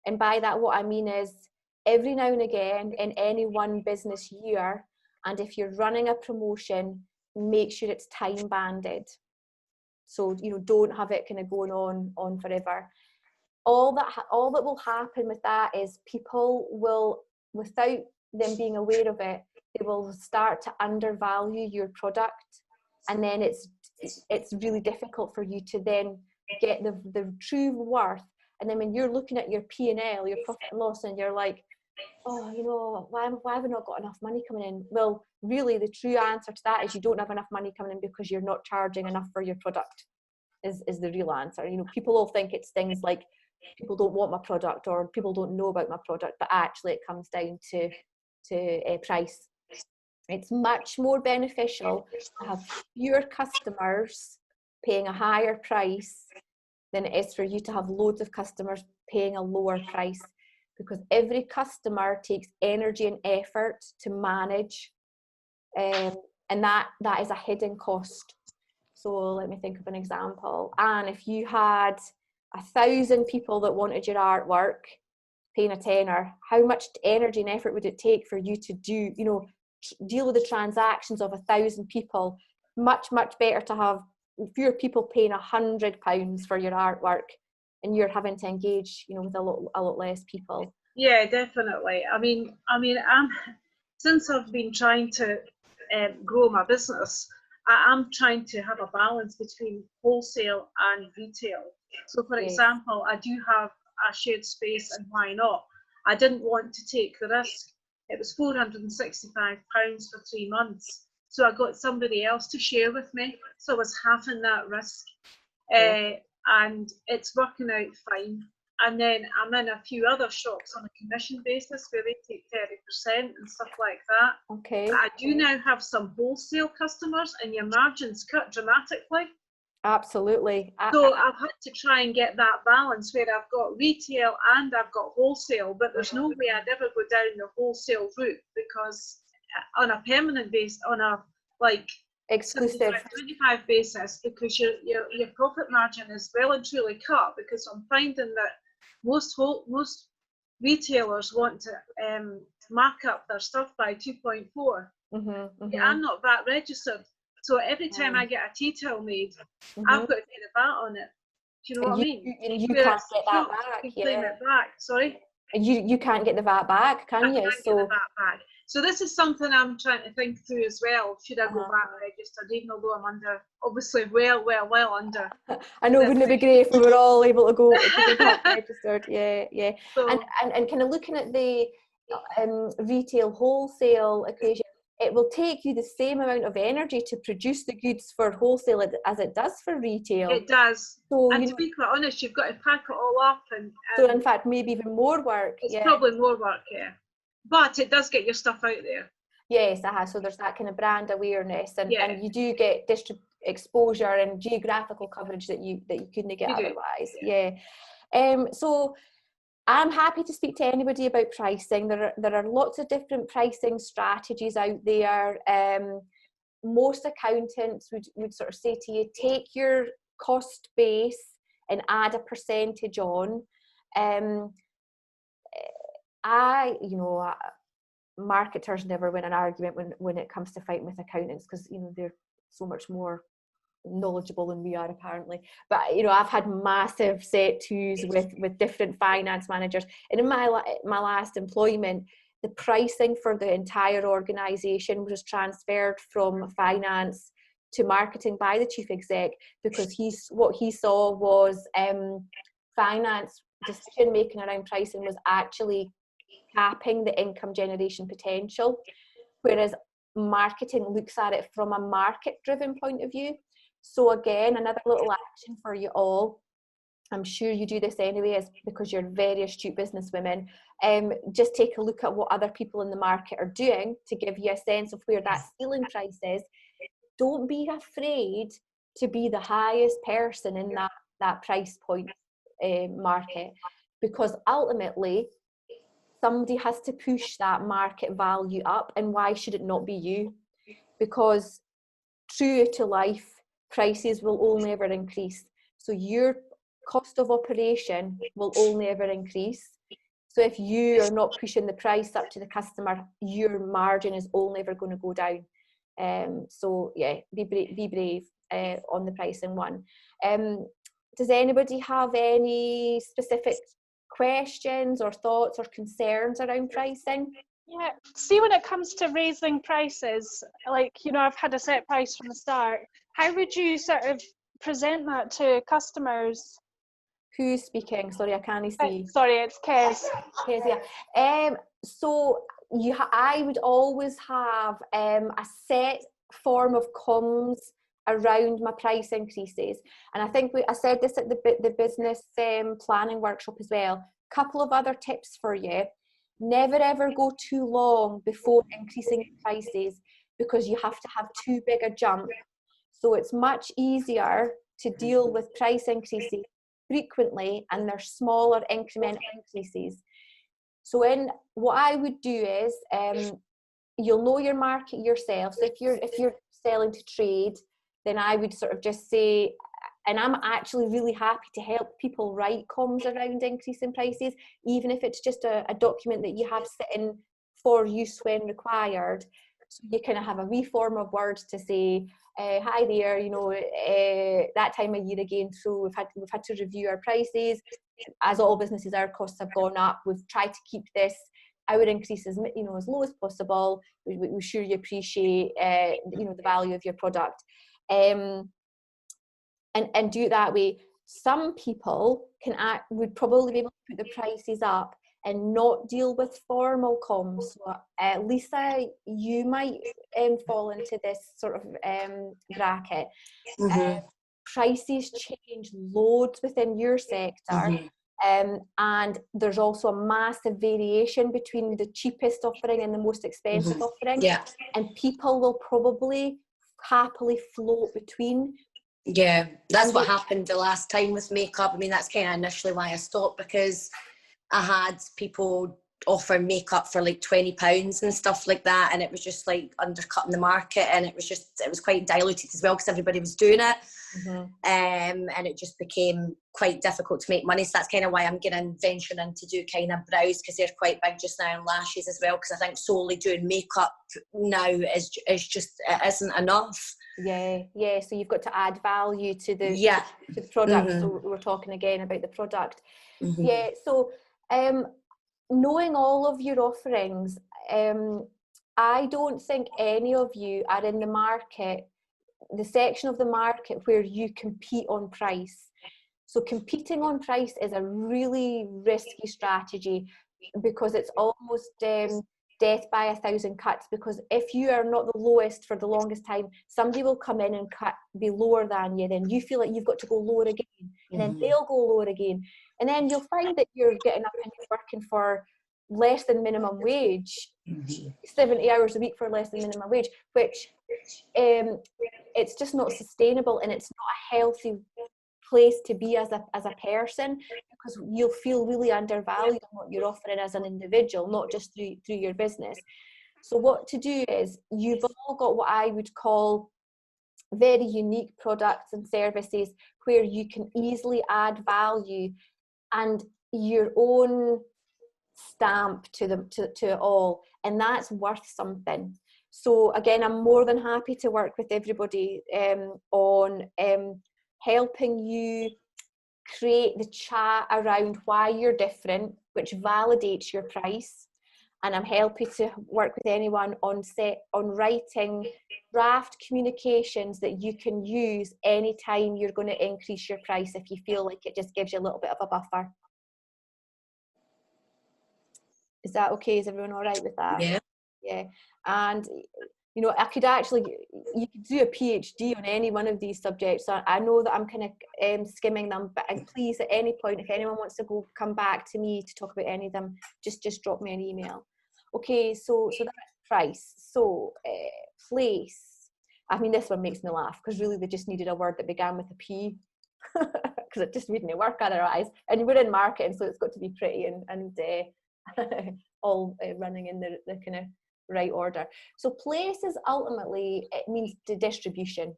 And by that, what I mean is every now and again in any one business year, and if you're running a promotion, make sure it's time banded. So, don't have it kind of going on forever. All that will happen with that is people will, without them being aware of it, they will start to undervalue your product, and then it's really difficult for you to then get the true worth And then when you're looking at your P&L, your profit and loss, and you're like, oh, you know, why have we not got enough money coming in? Well, really, the true answer to that is you don't have enough money coming in because you're not charging enough for your product, is the real answer. You know, people all think it's things like people don't want my product or people don't know about my product, but actually it comes down to price. It's much more beneficial to have fewer customers paying a higher price than it is for you to have loads of customers paying a lower price, because every customer takes energy and effort to manage, and that is a hidden cost. So let me think of an example. And if you had 1,000 people that wanted your artwork paying a tenner, how much energy and effort would it take for you to do, you know, deal with the transactions of 1,000 people? Much better to have fewer people paying £100 for your artwork, and you're having to engage, you know, with a lot less people. Yeah, definitely. I mean, since I've been trying to grow my business, I'm trying to have a balance between wholesale and retail. So, for example, I do have a shared space, and why not? I didn't want to take the risk. It was £465 for 3 months. So I got somebody else to share with me. So I was halving that risk. And it's working out fine. And then I'm in a few other shops on a commission basis where they take 30% and stuff like that. Okay. I do now have some wholesale customers, and your margins cut dramatically. Absolutely. So I've had to try and get that balance where I've got retail and I've got wholesale, but there's no way I'd ever go down the wholesale route, because on a permanent basis, on a like exclusive 25 basis, because your profit margin is well and truly cut, because I'm finding that most retailers want to mark up their stuff by 2.4. I'm not VAT registered, so every time I get a tea towel made, I've got to pay the VAT on it. Do you know what I mean? You can't get that back. You claim it back. Sorry. You can't get the VAT back, can you? I can't get the VAT back. So this is something I'm trying to think through as well. Should I go VAT registered, even although I'm under, obviously well under. I know, wouldn't it be great if we were all able to go VAT registered? Yeah. So, and kind of looking at the retail wholesale equation, it will take you the same amount of energy to produce the goods for wholesale as it does for retail. It does. So, and to be quite honest, you've got to pack it all up. And so in fact, maybe even more work. It's probably more work, yeah. But it does get your stuff out there. Yes, so there's that kind of brand awareness, and you do get exposure and geographical coverage that you couldn't get otherwise. Yeah. So I'm happy to speak to anybody about pricing. There are lots of different pricing strategies out there. Most accountants would sort of say to you, take your cost base and add a percentage on. Marketers never win an argument when it comes to fighting with accountants, because they're so much more knowledgeable than we are apparently. But I've had massive set twos with different finance managers, and in my last employment, the pricing for the entire organization was transferred from finance to marketing by the chief exec, because what he saw was finance decision making around pricing was actually capping the income generation potential, whereas marketing looks at it from a market driven point of view. So again, another little action for you all, I'm sure you do this anyway, is because you're very astute businesswomen, just take a look at what other people in the market are doing to give you a sense of where that ceiling price is. Don't be afraid to be the highest person in that price point market, because ultimately somebody has to push that market value up, and why should it not be you? Because true to life, prices will only ever increase. So your cost of operation will only ever increase. So if you are not pushing the price up to the customer, your margin is only ever going to go down. So yeah, be brave on the pricing one. Does anybody have any specific questions or thoughts or concerns around pricing? Yeah, see, when it comes to raising prices, like, I've had a set price from the start. How would you sort of present that to customers? Who's speaking? Sorry, I can't see. Sorry, it's Kez. Kezia. So I would always have a set form of comms around my price increases, and I think I said this at the business planning workshop as well. Couple of other tips for you: never ever go too long before increasing prices, because you have to have too big a jump. So it's much easier to deal with price increases frequently, and they're smaller incremental increases. So what I would do is, you'll know your market yourself. So if you're selling to trade, then I would sort of just say, and I'm actually really happy to help people write comms around increasing prices, even if it's just a document that you have sitting for use when required. So you kind of have a wee form of words to say, hi there, that time of year again, so we've had to review our prices. As all businesses, our costs have gone up. We've tried to keep our increases, as low as possible. We're sure you appreciate, the value of your product, and do it that way. Some people would probably be able to put the prices up and not deal with formal comms. So, Lisa, you might fall into this sort of bracket. Prices change loads within your sector, and there's also a massive variation between the cheapest offering and the most expensive offering. Yeah. And people will probably happily float between. Yeah, that's what happened the last time with makeup. I mean, that's kind of initially why I stopped, because I had people offer makeup for like £20 and stuff like that, and it was just like undercutting the market, and it was quite diluted as well because everybody was doing it. And it just became quite difficult to make money. So that's kind of why I'm venturing into do kind of brows, because they're quite big just now, and lashes as well, because I think solely doing makeup now is just, it isn't enough. Yeah, so you've got to add value to the product. So we're talking again about the product. Yeah, so knowing all of your offerings, I don't think any of you are in the section of the market where you compete on price. So competing on price is a really risky strategy, because it's almost death by 1,000 cuts, because if you are not the lowest for the longest time, somebody will come in and be lower than you, then you feel like you've got to go lower again, and then they'll go lower again, and then you'll find that you're getting up and you're working for less than minimum wage, 70 hours a week for less than minimum wage, which it's just not sustainable, and it's not a healthy place to be as a person, because you'll feel really undervalued on what you're offering as an individual, not just through your business. So what to do is, you've all got what I would call very unique products and services where you can easily add value and your own stamp to it all, and that's worth something. So again, I'm more than happy to work with everybody on helping you create the chat around why you're different, which validates your price. And I'm happy to work with anyone on writing draft communications that you can use anytime you're going to increase your price, if you feel like it just gives you a little bit of a buffer. Is that okay? Is everyone all right with that? Yeah. And I could actually, you could do a PhD on any one of these subjects. So I know that I'm kind of skimming them, but please, at any point, if anyone wants to come back to me to talk about any of them, just drop me an email. Okay, so that's price. So place. I mean, this one makes me laugh, because really they just needed a word that began with a P, because it just wouldn't work otherwise. And we're in marketing, so it's got to be pretty and all running in the kind of right order. So places, ultimately, it means the distribution.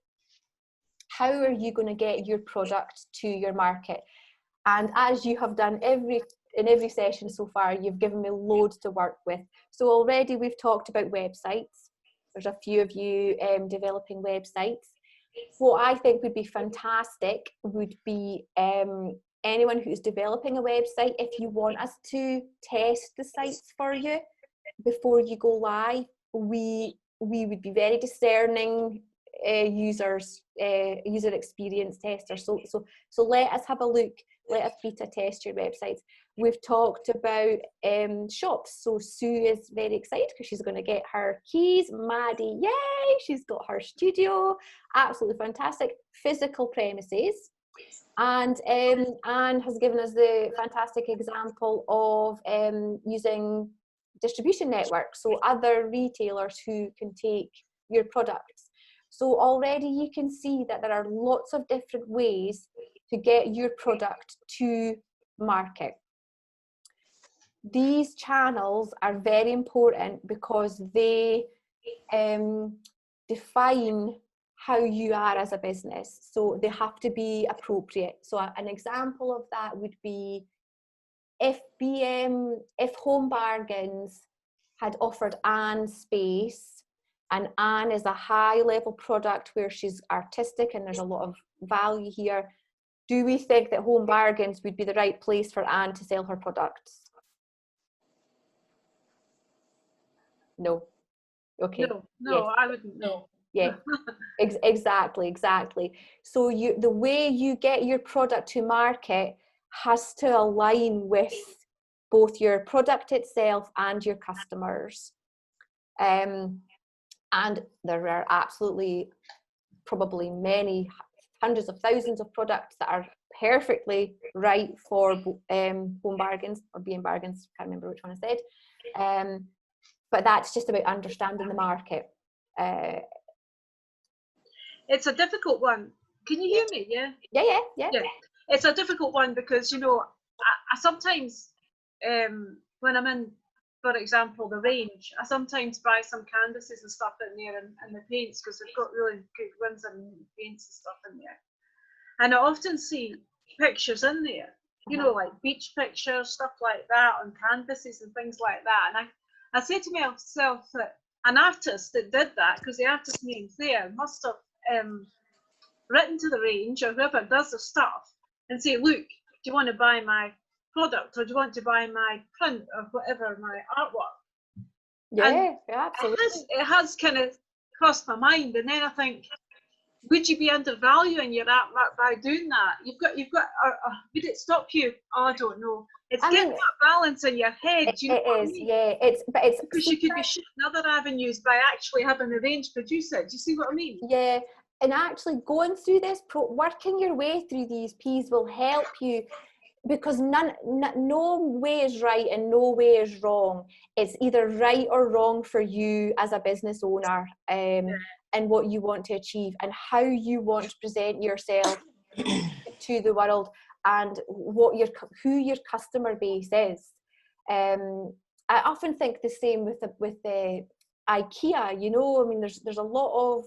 How are you going to get your product to your market? And as you have done in every session so far, you've given me loads to work with. So already we've talked about websites. There's a few of you developing websites. What I think would be fantastic would be anyone who's developing a website, if you want us to test the sites for you before you go live, we would be very discerning user experience testers. So let us have a look. Let us beta test your websites. We've talked about shops. So Sue is very excited because she's going to get her keys. Maddie, yay! She's got her studio. Absolutely fantastic. Physical premises. And Anne has given us the fantastic example of using distribution networks, so other retailers who can take your products. So already you can see that there are lots of different ways to get your product to market. These channels are very important because they define how you are as a business. So they have to be appropriate. So an example of that would be if Home Bargains had offered Anne space, and Anne is a high level product where she's artistic and there's a lot of value here, do we think that Home Bargains would be the right place for Anne to sell her products? No. Okay. No, yes. I wouldn't know. Yeah, exactly. So the way you get your product to market has to align with both your product itself and your customers. And there are absolutely probably many hundreds of thousands of products that are perfectly right for Home Bargains or B&M Bargains, can't remember which one I said. But that's just about understanding the market. It's a difficult one. Can you hear me? Yeah? Yeah. It's a difficult one because, you know, I sometimes, when I'm in, for example, the range, I sometimes buy some canvases and stuff in there and the paints because they've got really good ones and paints and stuff in there. And I often see pictures in there, you know, like beach pictures, stuff like that on canvases and things like that. And I say to myself that an artist that did that, because the artist name's there, must have written to the range or whoever does the stuff and say, look, do you want to buy my product or do you want to buy my print or whatever, my artwork? Yeah, absolutely. It has kind of crossed my mind, and then I think, would you be undervaluing your artwork by doing that? You've got. Would it stop you? Oh, I don't know. It's getting that balance in your head. Do you know what I mean? Yeah. Because you could be shooting other avenues by actually having the range produce it. Do you see what I mean? Yeah, and actually going through this, working your way through these P's will help you, because no way is right and no way is wrong. It's either right or wrong for you as a business owner, and what you want to achieve and how you want to present yourself to the world, and who your customer base is. I often think the same with the IKEA. You know, I mean, there's a lot of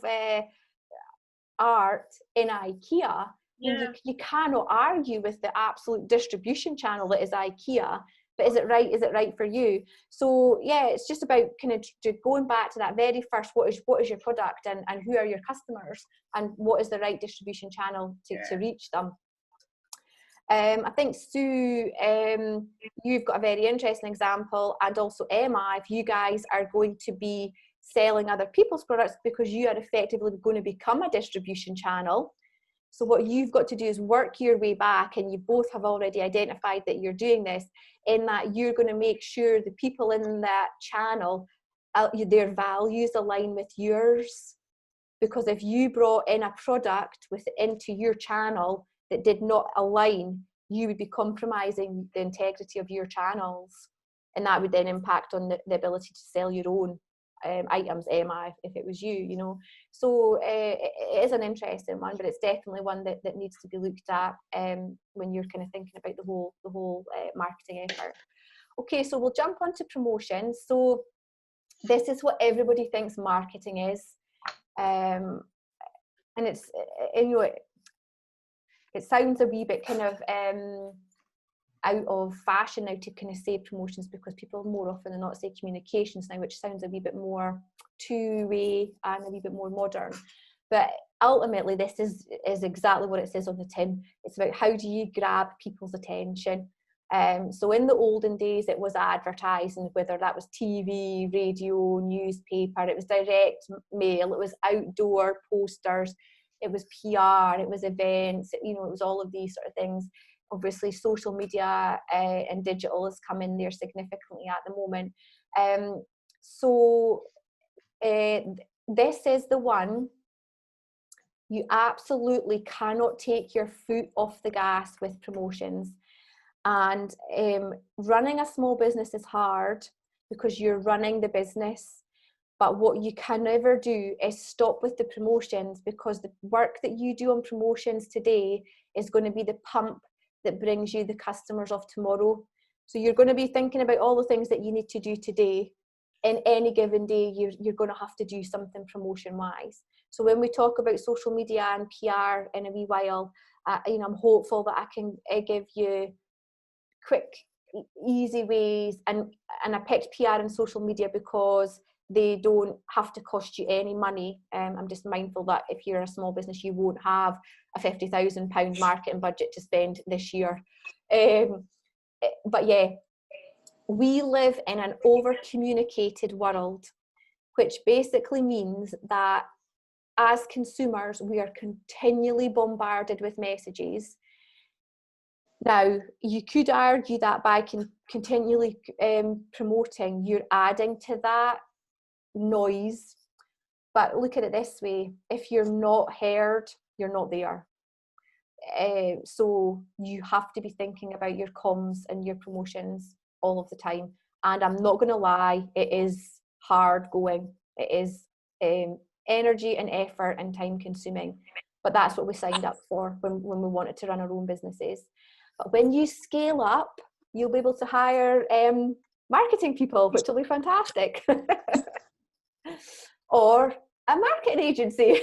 art in IKEA. Yeah. You cannot argue with the absolute distribution channel that is IKEA, but is it right for you? So yeah, it's just about kind of going back to that very first, what is your product and who are your customers and what is the right distribution channel to reach them. I think Sue, you've got a very interesting example, and also Emma, if you guys are going to be selling other people's products because you are effectively going to become a distribution channel. So what you've got to do is work your way back, and you both have already identified that you're doing this, in that you're going to make sure the people in that channel, their values align with yours. Because if you brought in a product into your channel that did not align, you would be compromising the integrity of your channels, and that would then impact on the ability to sell your own items, Emma, if it was you know. So it is an interesting one, but it's definitely one that needs to be looked at when you're kind of thinking about the whole marketing effort. Okay, so we'll jump on to promotions. So this is what everybody thinks marketing is, and it's, you know, it sounds a wee bit kind of out of fashion now to kind of say promotions, because people more often than not say communications now, which sounds a wee bit more two-way and a wee bit more modern. But ultimately this is exactly what it says on the tin. It's about how do you grab people's attention. So in the olden days, it was advertising, whether that was TV, radio, newspaper, it was direct mail, it was outdoor posters, it was PR, it was events, you know, it was all of these sort of things. Obviously, social media and digital has come in there significantly at the moment. This is the one. You absolutely cannot take your foot off the gas with promotions. And running a small business is hard because you're running the business. But what you can never do is stop with the promotions, because the work that you do on promotions today is going to be the pump that brings you the customers of tomorrow. So you're going to be thinking about all the things that you need to do today. In any given day, you're going to have to do something promotion-wise. So when we talk about social media and PR in a wee while, you know, I'm hopeful that I can give you quick, easy ways, and I picked PR and social media because they don't have to cost you any money. I'm just mindful that if you're a small business, you won't have a £50,000 marketing budget to spend this year. But yeah, we live in an over-communicated world, which basically means that as consumers, we are continually bombarded with messages. Now, you could argue that by continually promoting, you're adding to that noise. But look at it this way: if you're not heard, you're not there. So you have to be thinking about your comms and your promotions all of the time. And I'm not going to lie, it is hard going. It is energy and effort and time consuming. But that's what we signed up for when we wanted to run our own businesses. But when you scale up, you'll be able to hire marketing people, which will be fantastic. Or a marketing agency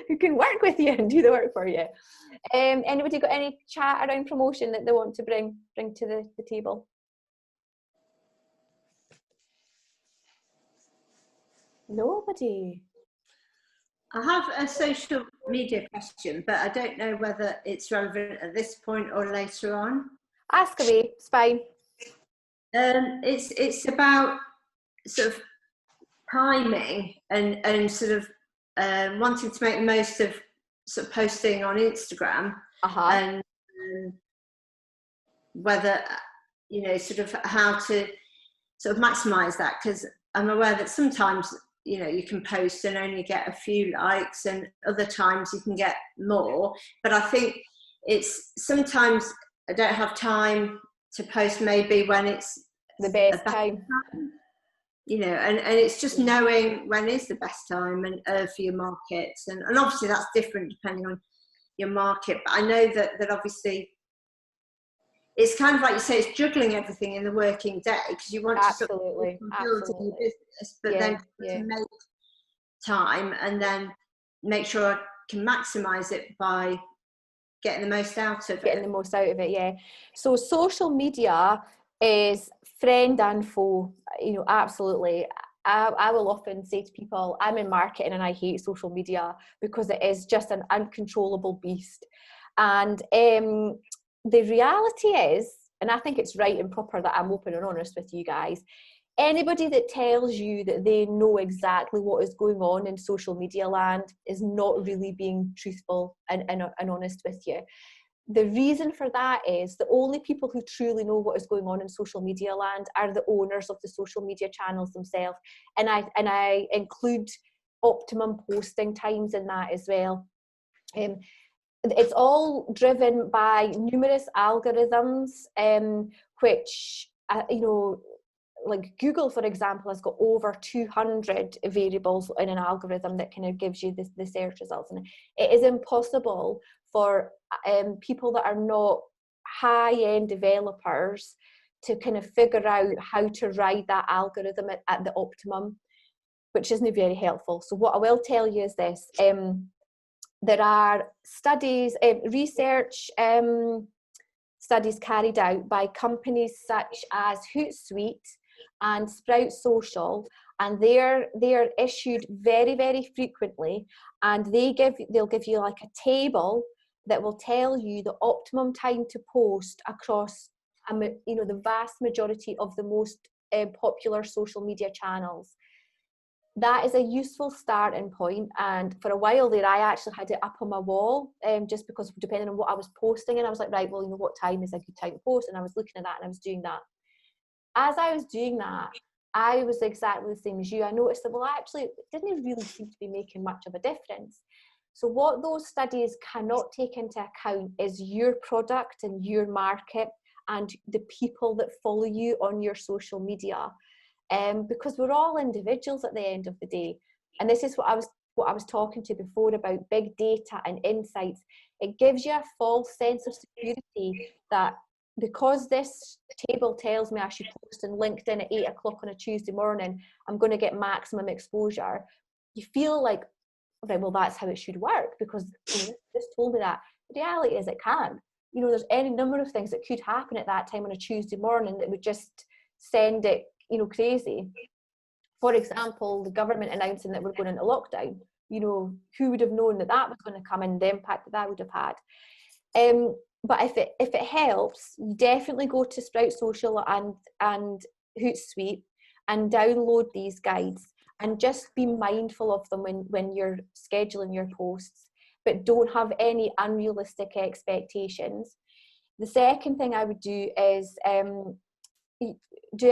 who can work with you and do the work for you. Anybody got any chat around promotion that they want to bring to the table? Nobody. I have a social media question, but I don't know whether it's relevant at this point or later on. Ask away, it's fine. It's about sort of timing and sort of wanting to make the most of sort of posting on Instagram, and whether, you know, sort of how to sort of maximize that, because I'm aware that sometimes, you know, you can post and only get a few likes, and other times you can get more. But I think it's sometimes I don't have time to post maybe when it's the best time. You know, and it's just knowing when is the best time and for your markets, and obviously that's different depending on your market. But I know that obviously it's kind of like you say, it's juggling everything in the working day, because you want to sort of build your business, but then to make time and then make sure I can maximise it by getting the most out of it. Getting the most out of it, yeah. So social media is friend and foe, you know, absolutely. I will often say to people, I'm in marketing and I hate social media because it is just an uncontrollable beast. And the reality is, and I think it's right and proper that I'm open and honest with you guys, anybody that tells you that they know exactly what is going on in social media land is not really being truthful and honest with you. The reason for that is the only people who truly know what is going on in social media land are the owners of the social media channels themselves. And I include optimum posting times in that as well. It's all driven by numerous algorithms, which, you know, like Google, for example, has got over 200 variables in an algorithm that kind of gives you the search results. And it is impossible for people that are not high-end developers to kind of figure out how to ride that algorithm at the optimum, which isn't very helpful. So what I will tell you is this. There are studies, research studies carried out by companies such as Hootsuite and Sprout Social, and they're issued very, very frequently, and they'll give you like a table that will tell you the optimum time to post across the vast majority of the most popular social media channels. That is a useful starting point, and for a while there I actually had it up on my wall, just because depending on what I was posting, and I was like, right, well, what time is a good time to post, and I was looking at that and I was doing that. As I was doing that, I was exactly the same as you. I noticed that, well, actually it didn't really seem to be making much of a difference. So what those studies cannot take into account is your product and your market and the people that follow you on your social media. Because we're all individuals at the end of the day, and this is what I was talking to before about big data and insights. It gives you a false sense of security that because this table tells me I should post on LinkedIn at 8 o'clock on a Tuesday morning, I'm going to get maximum exposure. You feel like, right, well, that's how it should work because this told me that. The reality is it can't. There's any number of things that could happen at that time on a Tuesday morning that would just send it crazy. For example, the government announcing that we're going into lockdown. Who would have known that was going to come and the impact that would have had. But if it helps, definitely go to Sprout Social and Hootsuite and download these guides and just be mindful of them when you're scheduling your posts, but don't have any unrealistic expectations. The second thing I would do is does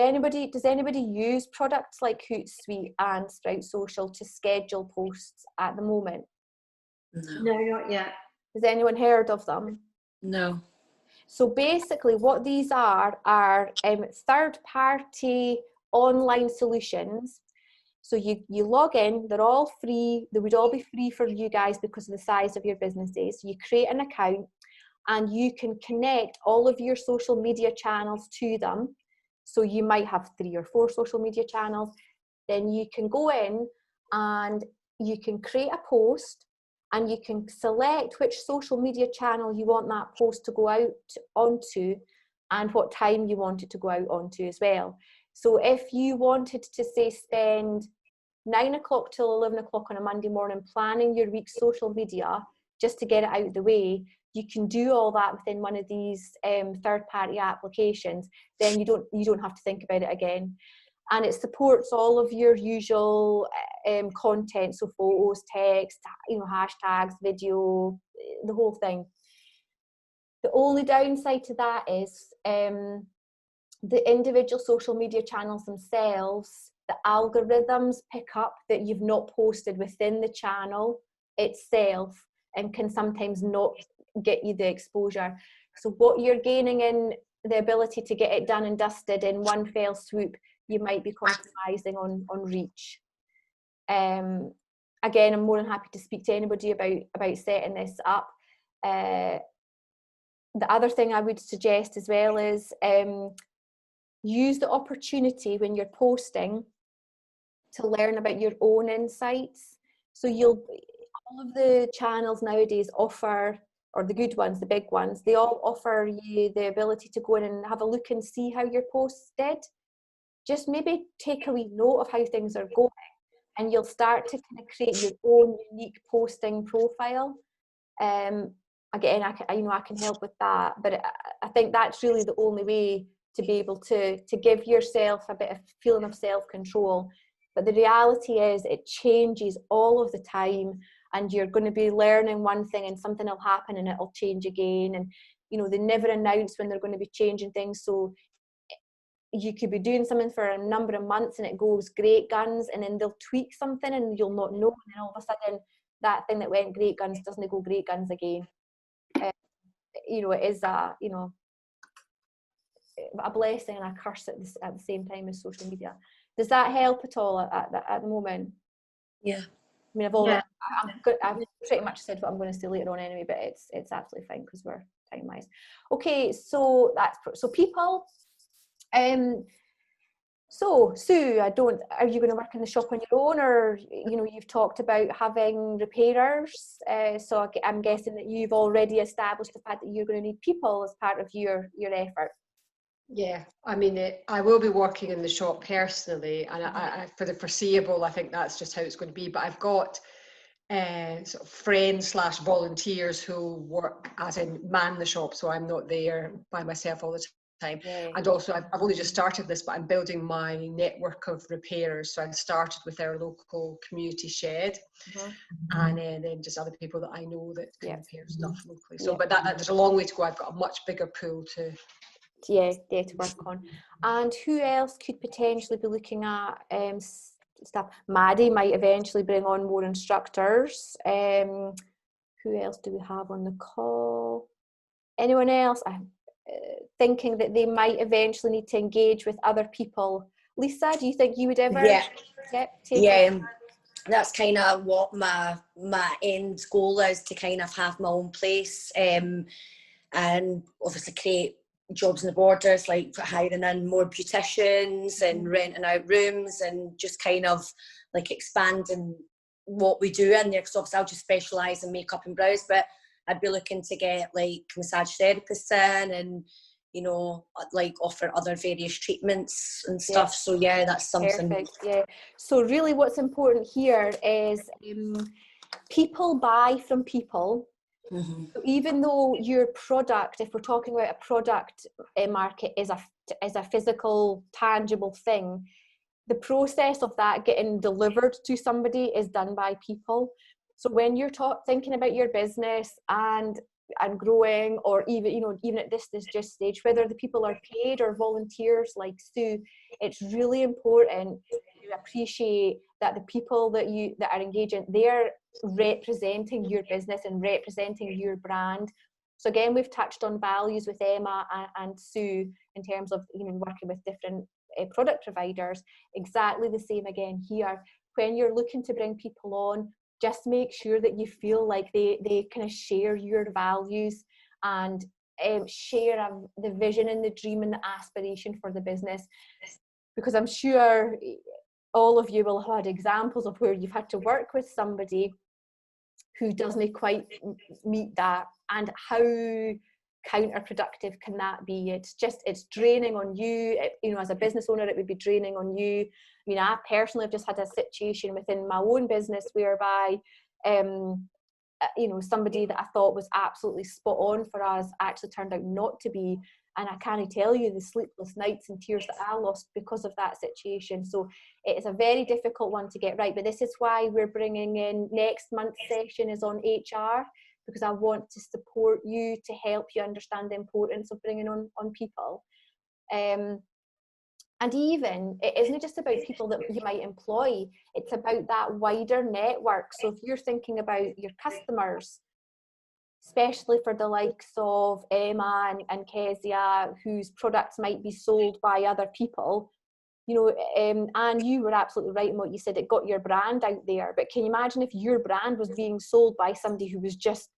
anybody use products like Hootsuite and Sprout Social to schedule posts at the moment? No, not yet. Has anyone heard of them? No. So basically what these are third-party online solutions. So you log in, they're all free, they would all be free for you guys because of the size of your businesses. You create an account and you can connect all of your social media channels to them. So you might have 3 or 4 social media channels. Then you can go in and you can create a post and you can select which social media channel you want that post to go out onto and what time you want it to go out onto as well. So if you wanted to say spend 9 o'clock till 11 o'clock on a Monday morning planning your week's social media just to get it out of the way, you can do all that within one of these third-party applications. Then you don't have to think about it again. And it supports all of your usual content, so photos, text, hashtags, video, the whole thing. The only downside to that is the individual social media channels themselves, the algorithms pick up that you've not posted within the channel itself and can sometimes not get you the exposure. So what you're gaining in the ability to get it done and dusted in one fell swoop, you might be compromising on reach. Again, I'm more than happy to speak to anybody about setting this up. The other thing I would suggest as well is use the opportunity when you're posting to learn about your own insights. So all of the channels nowadays offer, or the good ones, the big ones, they all offer you the ability to go in and have a look and see how your posts did. Just maybe take a wee note of how things are going and you'll start to kind of create your own unique posting profile. Again, I can help with that, but I think that's really the only way to be able to give yourself a bit of feeling of self-control. But the reality is it changes all of the time, and you're going to be learning one thing and something will happen and it'll change again. And they never announce when they're going to be changing things. So you could be doing something for a number of months and it goes great guns, and then they'll tweak something and you'll not know, and then all of a sudden that thing that went great guns doesn't go great guns again. It is a blessing and a curse at the same time as social media. Does that help at all at the moment? Yeah. I mean, I've pretty much said what I'm going to say later on anyway, but it's absolutely fine because we're time-wise. Okay, so people. So Sue, are you going to work in the shop on your own, or you've talked about having repairers? So I'm guessing that you've already established the fact that you're going to need people as part of your effort. Yeah, I mean, I will be working in the shop personally, and I for the foreseeable, I think that's just how it's going to be. But I've got sort of friends / volunteers who work as in man the shop, so I'm not there by myself all the time. Yeah. And also I've only just started this, but I'm building my network of repairers. So I started with our local community shed, and then just other people that I know that can repair stuff locally. So but that there's a long way to go. I've got a much bigger pool to to work on. And who else could potentially be looking at stuff? Maddie might eventually bring on more instructors. Who else do we have on the call? Anyone else? I'm thinking that they might eventually need to engage with other people. Lisa, do you think you would ever that's kind of what my end goal is, to kind of have my own place, and obviously create jobs in the Borders, like hiring in more beauticians and renting out rooms, and just kind of like expanding what we do in there, because obviously I'll just specialise in makeup and brows, but I'd be looking to get like massage therapists in, and you know, like offer other various treatments and stuff. So yeah, that's something. Perfect. Yeah. So really what's important here is people buy from people. So even though your product, if we're talking about a product market, is a physical, tangible thing, the process of that getting delivered to somebody is done by people. So when you're thinking about your business and growing, or even at this just stage, whether the people are paid or volunteers like Sue, it's really important to appreciate that the people that are engaging, they're representing your business and representing your brand. So again, we've touched on values with Emma and Sue in terms of working with different product providers. Exactly the same again here. When you're looking to bring people on, just make sure that you feel like they kind of share your values and share the vision and the dream and the aspiration for the business. Because I'm sure all of you will have had examples of where you've had to work with somebody who doesn't quite meet that, and how counterproductive can that be? It's draining on you. As a business owner, it would be draining on you. I mean, I personally have just had a situation within my own business whereby somebody that I thought was absolutely spot on for us actually turned out not to be. And I can't tell you the sleepless nights and tears that I lost because of that situation. So it is a very difficult one to get right. But this is why we're bringing in next month's session is on HR, because I want to support you to help you understand the importance of bringing on people. And even, it isn't just about people that you might employ, it's about that wider network. So if you're thinking about your customers, especially for the likes of Emma and Kezia, whose products might be sold by other people, and you were absolutely right in what you said, it got your brand out there. But can you imagine if your brand was being sold by somebody who was just,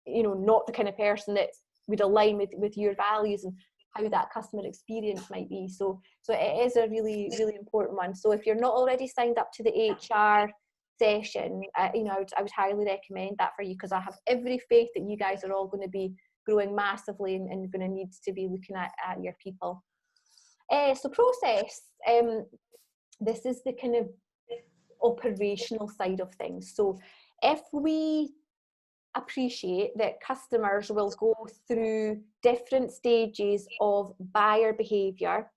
not the kind of person that would align with your values, and how that customer experience might be. So it is a really, really important one. So if you're not already signed up to the HR session, I would highly recommend that for you, because I have every faith that you guys are all going to be growing massively and going to need to be looking at your people. So process, this is the kind of operational side of things. So if we appreciate that customers will go through different stages of buyer behaviour,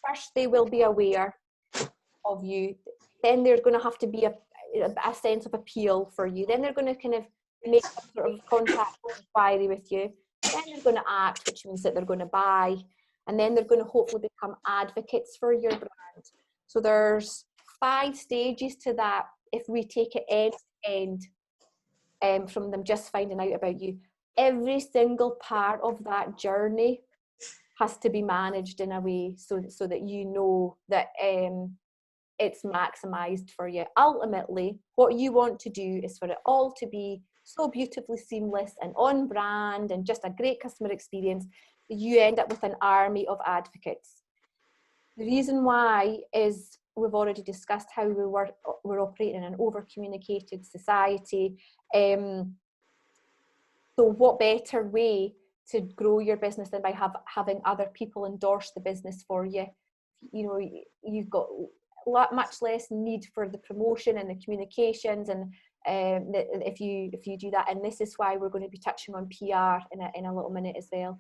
first they will be aware of you, then there's going to have to be a sense of appeal for you, then they're going to kind of make some sort of contact inquiry with you, then they're going to act, which means that they're going to buy, and then they're going to hopefully become advocates for your brand. So there's 5 stages to that if we take it end to end, from them just finding out about you. Every single part of that journey has to be managed in a way so that you know that it's maximized for you. Ultimately, what you want to do is for it all to be so beautifully seamless and on brand and just a great customer experience that you end up with an army of advocates. The reason why is we've already discussed how we're operating in an over-communicated society. So what better way to grow your business than by having other people endorse the business for you? You've got much less need for the promotion and the communications and if you do that. And this is why we're going to be touching on PR in a little minute as well.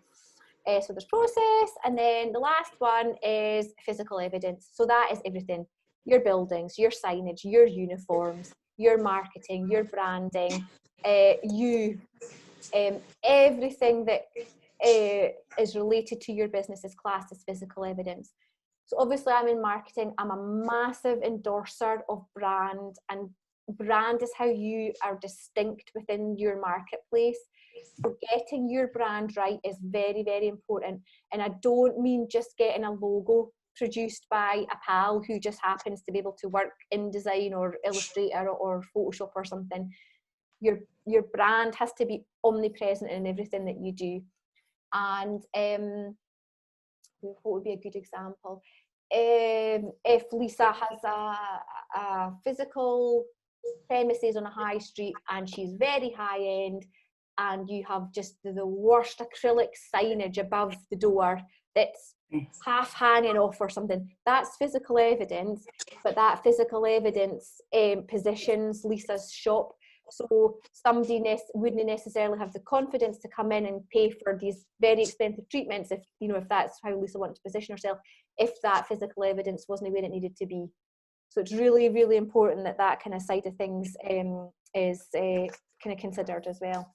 So there's process, and then the last one is physical evidence. So that is everything: your buildings, your signage, your uniforms, your marketing, your branding, everything that is related to your business is classed as physical evidence. So obviously I'm in marketing. I'm a massive endorser of brand, and brand is how you are distinct within your marketplace. So getting your brand right is very, very important. And I don't mean just getting a logo produced by a pal who just happens to be able to work InDesign or Illustrator or Photoshop or something. Your brand has to be omnipresent in everything that you do. And what would be a good example? If Lisa has a physical premises on a high street and she's very high end, and you have just the worst acrylic signage above the door that's half hanging off or something, that's physical evidence, but that physical evidence positions Lisa's shop. So somebody wouldn't necessarily have the confidence to come in and pay for these very expensive treatments if that's how Lisa wanted to position herself, if that physical evidence wasn't where it needed to be. So it's really, really important that kind of side of things is kind of considered as well.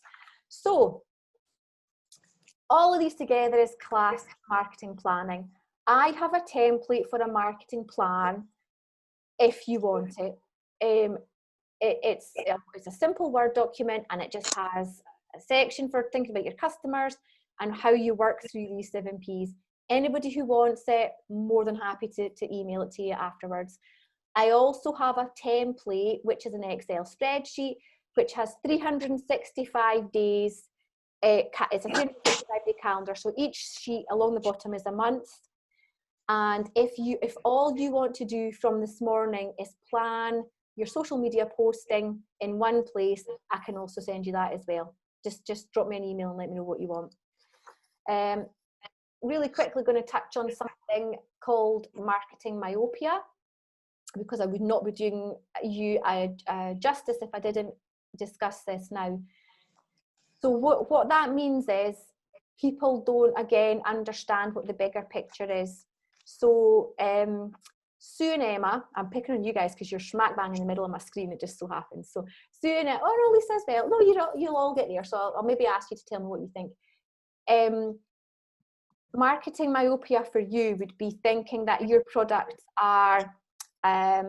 So all of these together is class marketing planning. I have a template for a marketing plan if you want it. It's a simple Word document, and it just has a section for thinking about your customers and how you work through these 7 Ps. Anybody who wants it, more than happy to email it to you afterwards. I also have a template, which is an Excel spreadsheet, which has 365 days. It's a 365-day calendar. So each sheet along the bottom is a month. And if all you want to do from this morning is plan your social media posting in one place, I can also send you that as well. Just drop me an email and let me know what you want. Really quickly going to touch on something called marketing myopia, because I would not be doing you justice if I didn't discuss this now. So what that means is people don't, again, understand what the bigger picture is. So Sue and Emma, I'm picking on you guys because you're smack bang in the middle of my screen, it just so happens. So Sue and Emma, oh no, Lisa as well. No, you'll all get there. So I'll maybe ask you to tell me what you think. Marketing myopia for you would be thinking that your products are a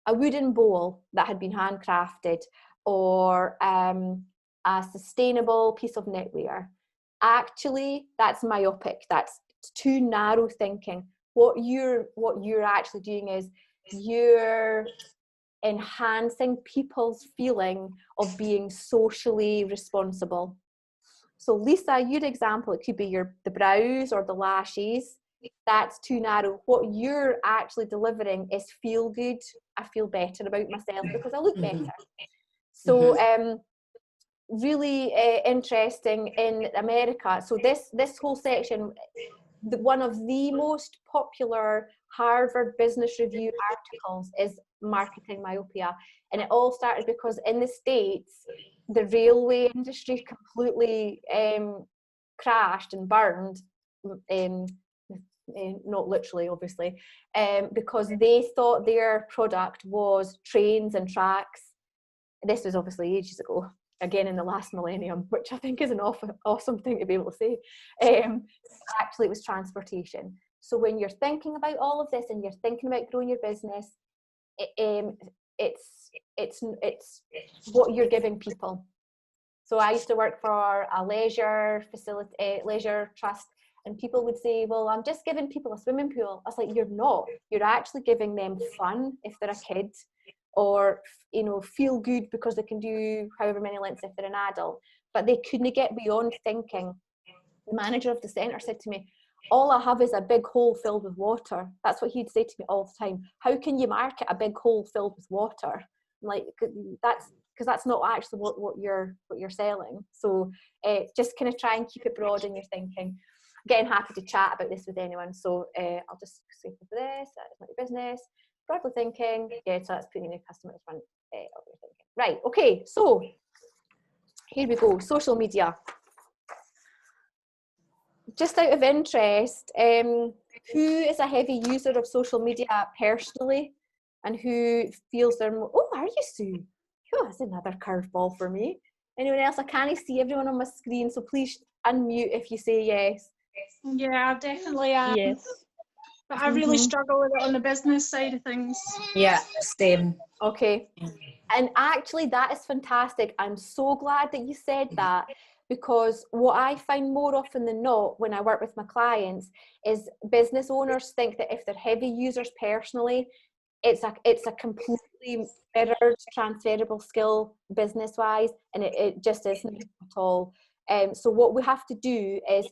wooden bowl that had been handcrafted, or a sustainable piece of knitwear. Actually, that's myopic. That's too narrow thinking. What you're actually doing is you're enhancing people's feeling of being socially responsible. So Lisa, your example, it could be the brows or the lashes. That's too narrow. What you're actually delivering is feel good. I feel better about myself because I look better. So really interesting in America. So this whole section, one of the most popular Harvard Business Review articles is marketing myopia. And it all started because in the States, the railway industry completely crashed and burned, not literally, obviously, because they thought their product was trains and tracks. This was obviously ages ago, again in the last millennium, which I think is an awesome thing to be able to say. Actually, it was transportation. So when you're thinking about all of this and you're thinking about growing your business, it's what you're giving people. So I used to work for a leisure trust, and people would say, well, I'm just giving people a swimming pool. I was like, you're not. You're actually giving them fun if they're a kid, or feel good because they can do however many lengths if they're an adult. But they couldn't get beyond thinking. The manager of the centre said to me, all I have is a big hole filled with water. That's what he'd say to me all the time. How can you market a big hole filled with water? Like, that's because that's not actually what you're selling. So just kind of try and keep it broad in your thinking. Again, happy to chat about this with anyone. So I'll just save for this. It's not your business. Broadly thinking, yeah, so that's putting your customer at the front. Right, okay, so here we go, social media. Just out of interest, who is a heavy user of social media personally, and who feels they're more, oh, are you, Sue? Oh, that's another curveball for me. Anyone else? I can't see everyone on my screen, so please unmute if you say yes. Yeah, I definitely am. Yes. But I really struggle with it on the business side of things. Yeah, same. Okay. And actually, that is fantastic. I'm so glad that you said that, because what I find more often than not when I work with my clients is business owners think that if they're heavy users personally, it's a completely mirrored transferable skill business-wise, and it just isn't at all. So what we have to do is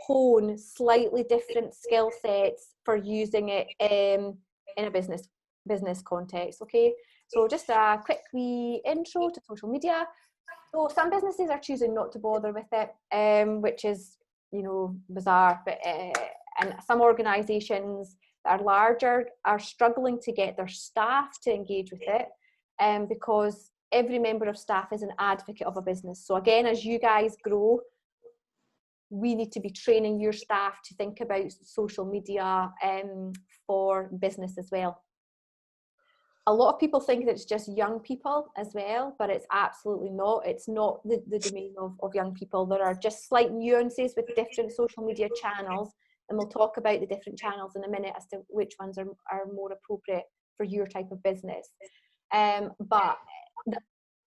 hone slightly different skill sets for using it in a business context. Okay, so just a quick wee intro to social media. So some businesses are choosing not to bother with it, which is, you know, bizarre, but and some organizations that are larger are struggling to get their staff to engage with it, because every member of staff is an advocate of a business. So again, as you guys grow, we need to be training your staff to think about social media for business as well. A lot of people think that it's just young people as well, but it's absolutely not. It's not the domain of young people. There are just slight nuances with different social media channels, and we'll talk about the different channels in a minute as to which ones are more appropriate for your type of business. But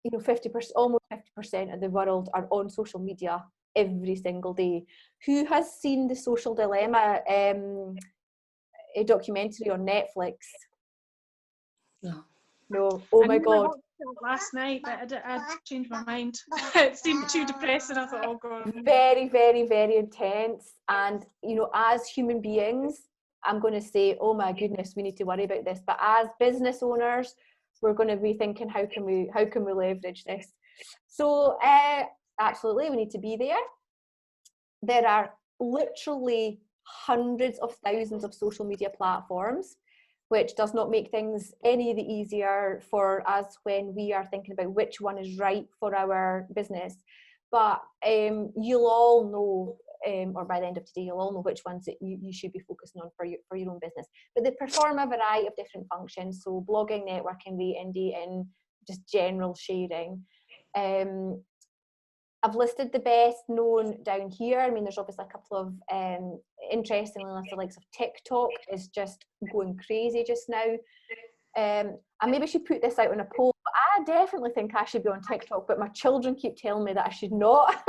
you know, 50%, almost 50% of the world are on social media every single day. Who has seen The Social Dilemma, a documentary on Netflix? No. Oh my God. I watched it last night, but I changed my mind. It seemed too depressing. I thought, oh God. Very, very, very intense. And, you know, as human beings, I'm going to say, oh my goodness, we need to worry about this. But as business owners, we're going to be thinking, how can we leverage this? So absolutely, we need to be there. There are literally hundreds of thousands of social media platforms, which does not make things any the easier for us when we are thinking about which one is right for our business. But you'll all know, or by the end of today, you'll all know which ones that you should be focusing on for your own business. But they perform a variety of different functions, so blogging, networking, rating, dating, just general sharing. I've listed the best known down here. I mean, there's obviously a couple of interestingly enough, the likes of TikTok is just going crazy just now. I maybe should put this out on a poll, but I definitely think I should be on TikTok, but my children keep telling me that I should not.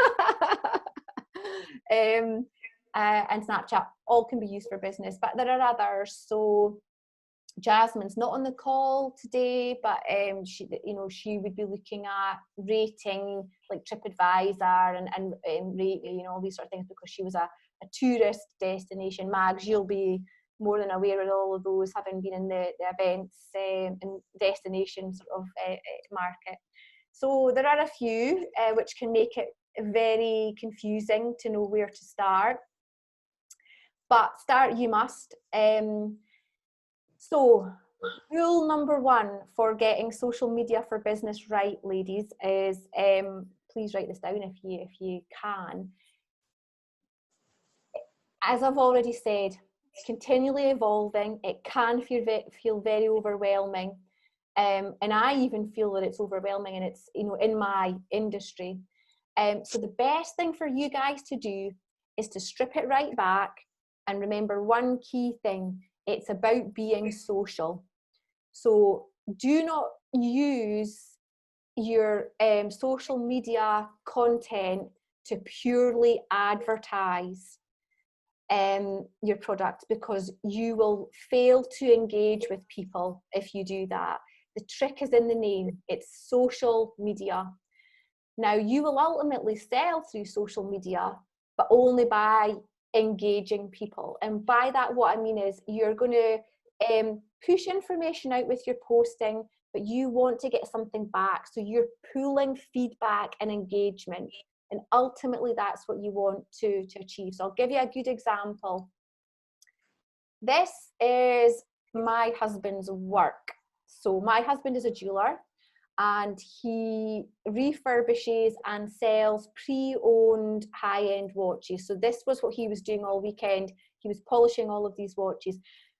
And Snapchat, all can be used for business, but there are others. So Jasmine's not on the call today, but she would be looking at rating like TripAdvisor and rate, you know, all these sort of things, because she was a tourist destination. Mags, you'll be more than aware of all of those, having been in the events and destination sort of market. So there are a few which can make it very confusing to know where to start, but start you must. So rule number one for getting social media for business right, ladies, is please write this down if you can. As I've already said, it's continually evolving. It can feel very overwhelming, and I even feel that it's overwhelming, and it's, you know, in my industry. So the best thing for you guys to do is to strip it right back and remember one key thing. It's about being social. So do not use your social media content to purely advertise your product, because you will fail to engage with people if you do that. The trick is in the name. It's social media. Now, you will ultimately sell through social media, but only by engaging people. And by that, what I mean is you're going to push information out with your posting, but you want to get something back. So you're pulling feedback and engagement. And ultimately, that's what you want to achieve. So I'll give you a good example. This is my husband's work. So my husband is a jeweler, and he refurbishes and sells pre-owned high-end watches. So this was what he was doing all weekend. He was polishing all of these watches.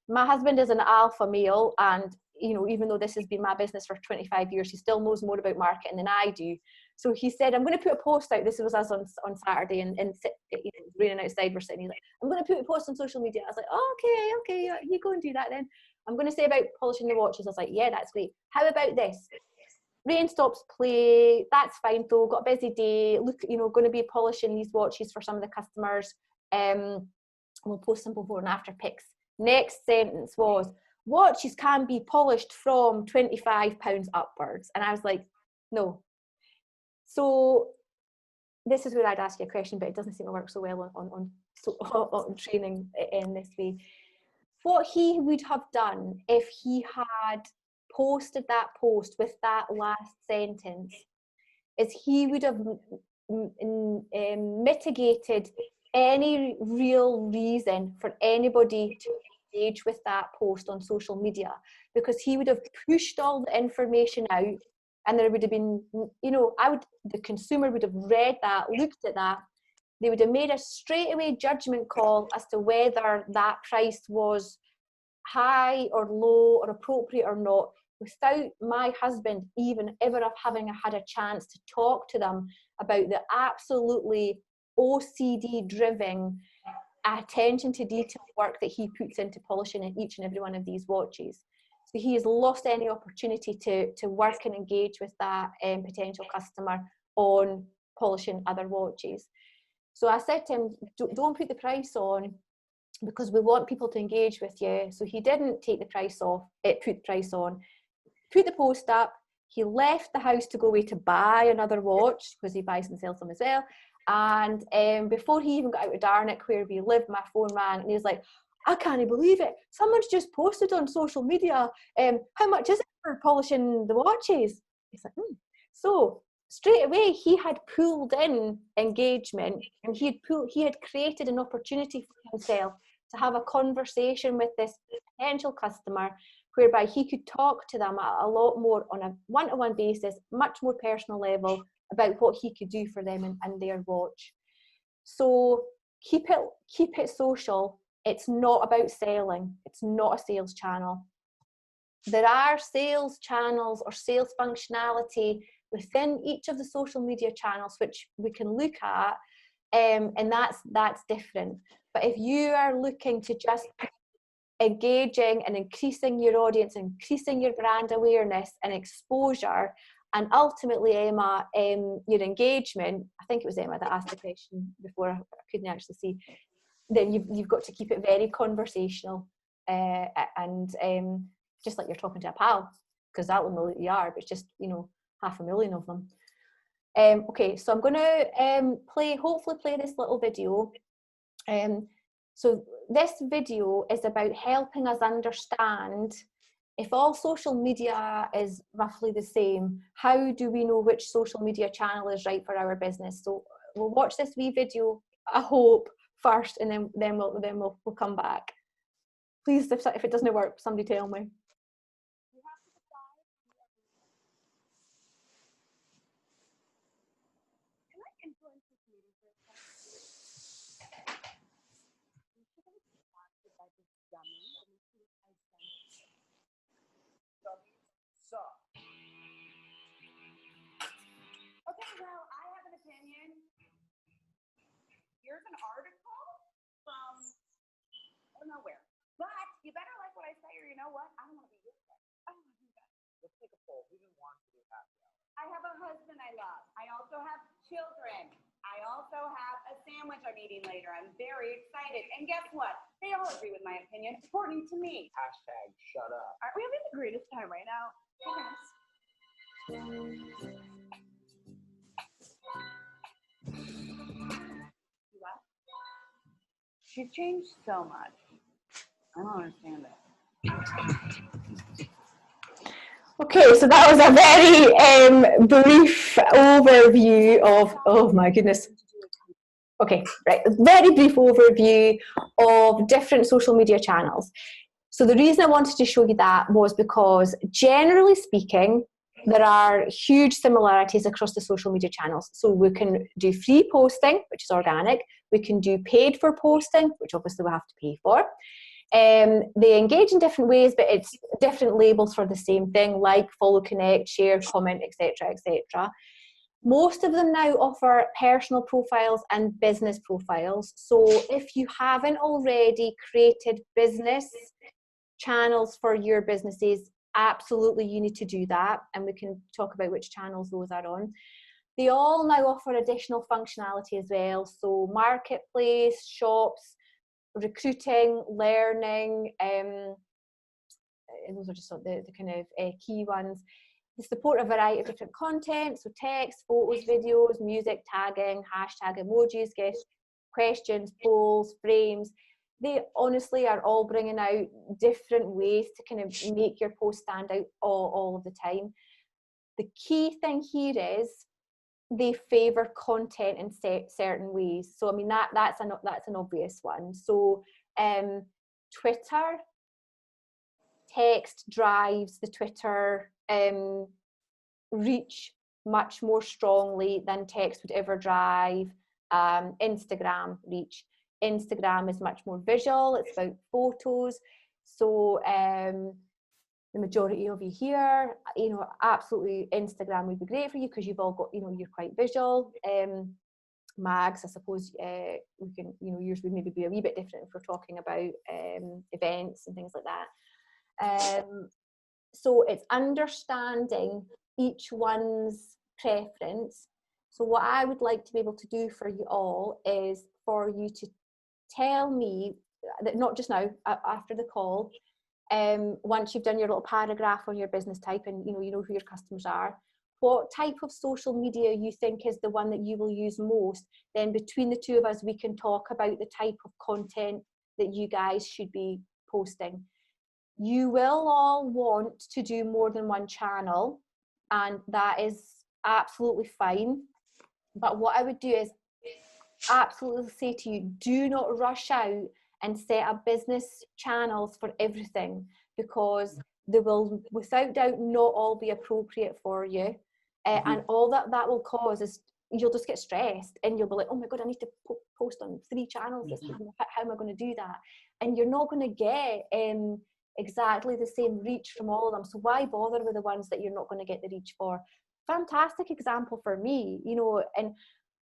My husband is an alpha male, and you know, even though this has been my business for 25 years, he still knows more about marketing than I do. So he said, I'm going to put a post out. This was us on Saturday, and you know, it was raining outside. We're sitting. He's like, I'm going to put a post on social media. I was like, oh, okay, you go and do that then. I'm going to say about polishing the watches. I was like, yeah, that's great. How about this? Rain stops play. That's fine though. Got a busy day. Look, you know, going to be polishing these watches for some of the customers. We'll post some before and after pics. Next sentence was, watches can be polished from £25 upwards. And I was like, no. So this is where I'd ask you a question, but it doesn't seem to work so well on training in this way. What he would have done if he had posted that post with that last sentence is he would have mitigated any real reason for anybody to engage with that post on social media, because he would have pushed all the information out, and there would have been, you know, the consumer would have read that, looked at that, they would have made a straightaway judgment call as to whether that price was high or low or appropriate or not, without my husband even ever having had a chance to talk to them about the absolutely OCD driven attention to detail work that he puts into polishing in each and every one of these watches. So he has lost any opportunity to work and engage with that potential customer on polishing other watches. So I said to him, don't put the price on, because we want people to engage with you. So he didn't take the price off, put the price on, put the post up. He left the house to go away to buy another watch, because he buys and sells them as well. And before he even got out of Darnick, where we live, my phone rang, and he was like, I can't believe it. Someone's just posted on social media, how much is it for polishing the watches? He's like, So straight away, he had pulled in engagement, and he had created an opportunity for himself to have a conversation with this potential customer, whereby he could talk to them a lot more on a one-to-one basis, much more personal level, about what he could do for them and their watch. So keep it social. It's not about selling. It's not a sales channel. There are sales channels or sales functionality within each of the social media channels which we can look at, and that's different. But if you are looking to just engaging and increasing your audience, increasing your brand awareness and exposure, and ultimately, Emma, your engagement, I think it was Emma that asked the question before, I couldn't actually see, then you've got to keep it very conversational, and just like you're talking to a pal, because that will know that you are, but it's just, you know, 500,000 of them. Okay, so I'm going to hopefully play this little video. So this video is about helping us understand, if all social media is roughly the same, how do we know which social media channel is right for our business? So we'll watch this wee video, I hope, first, and then we'll come back. Please, if it doesn't work, somebody tell me. Okay, well, I have an opinion. Here's an article from, I don't know where. But you better like what I say, or you know what? I don't want to be with you. I don't want to do that. Let's take a poll. Who didn't want to do happy hour? I have a husband I love. I also have children. I also have a sandwich I'm eating later. I'm very excited. And guess what? They all agree with my opinion, according to me. Hashtag shut up. Aren't we having the greatest time right now? Yes. What? She's changed so much. I don't understand it. Okay, so that was a very brief overview of, oh my goodness. Okay, right, very brief overview of different social media channels. So the reason I wanted to show you that was because, generally speaking, there are huge similarities across the social media channels. So we can do free posting, which is organic. We can do paid for posting, which obviously we have to pay for. They engage in different ways, but it's different labels for the same thing, like, follow, connect, share, comment, etc., etc. Most of them now offer personal profiles and business profiles. So if you haven't already created business channels for your businesses, absolutely you need to do that, and we can talk about which channels those are on. They all now offer additional functionality as well, so marketplace, shops, recruiting, learning, and those are just the kind of key ones. They support a variety of different content, so text, photos, videos, music, tagging, hashtag, emojis, questions, polls, frames. They honestly are all bringing out different ways to kind of make your post stand out all of the time. The key thing here is they favour content in certain ways. So I mean that's an obvious one. So Twitter, text drives the Twitter reach much more strongly than text would ever drive Instagram reach. Instagram is much more visual, it's about photos. So the majority of you here, absolutely Instagram would be great for you because you've all got, you're quite visual. Mags, I suppose we can, yours would maybe be a wee bit different if we're talking about events and things like that. So it's understanding each one's preference. So what I would like to be able to do for you all is for you to tell me, that not just now, after the call, once you've done your little paragraph on your business type and you know who your customers are, what type of social media you think is the one that you will use most. Then between the two of us, we can talk about the type of content that you guys should be posting. You will all want to do more than one channel, and that is absolutely fine. But what I would do is absolutely say to you, do not rush out and set up business channels for everything, because they will without doubt not all be appropriate for you. And all that will cause is you'll just get stressed and you'll be like, oh my God, I need to post on 3 channels this week. How am I going to do that? And you're not going to get exactly the same reach from all of them. So why bother with the ones that you're not going to get the reach for? Fantastic example for me, and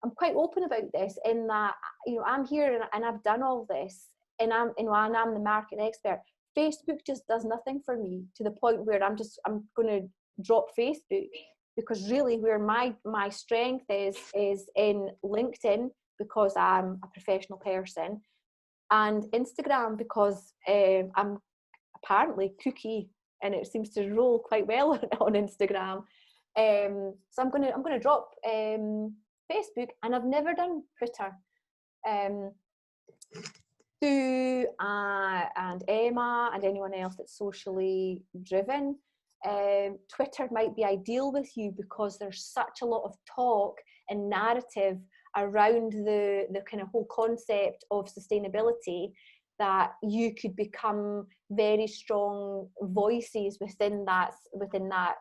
I'm quite open about this in that, I'm here and I've done all this, and I'm the market expert. Facebook just does nothing for me, to the point where I'm going to drop Facebook, because really where my strength is in LinkedIn, because I'm a professional person, and Instagram because I'm apparently kooky and it seems to roll quite well on Instagram. So I'm gonna drop Facebook, and I've never done Twitter. Sue and Emma and anyone else that's socially driven, Twitter might be ideal with you because there's such a lot of talk and narrative around the kind of whole concept of sustainability, that you could become very strong voices within that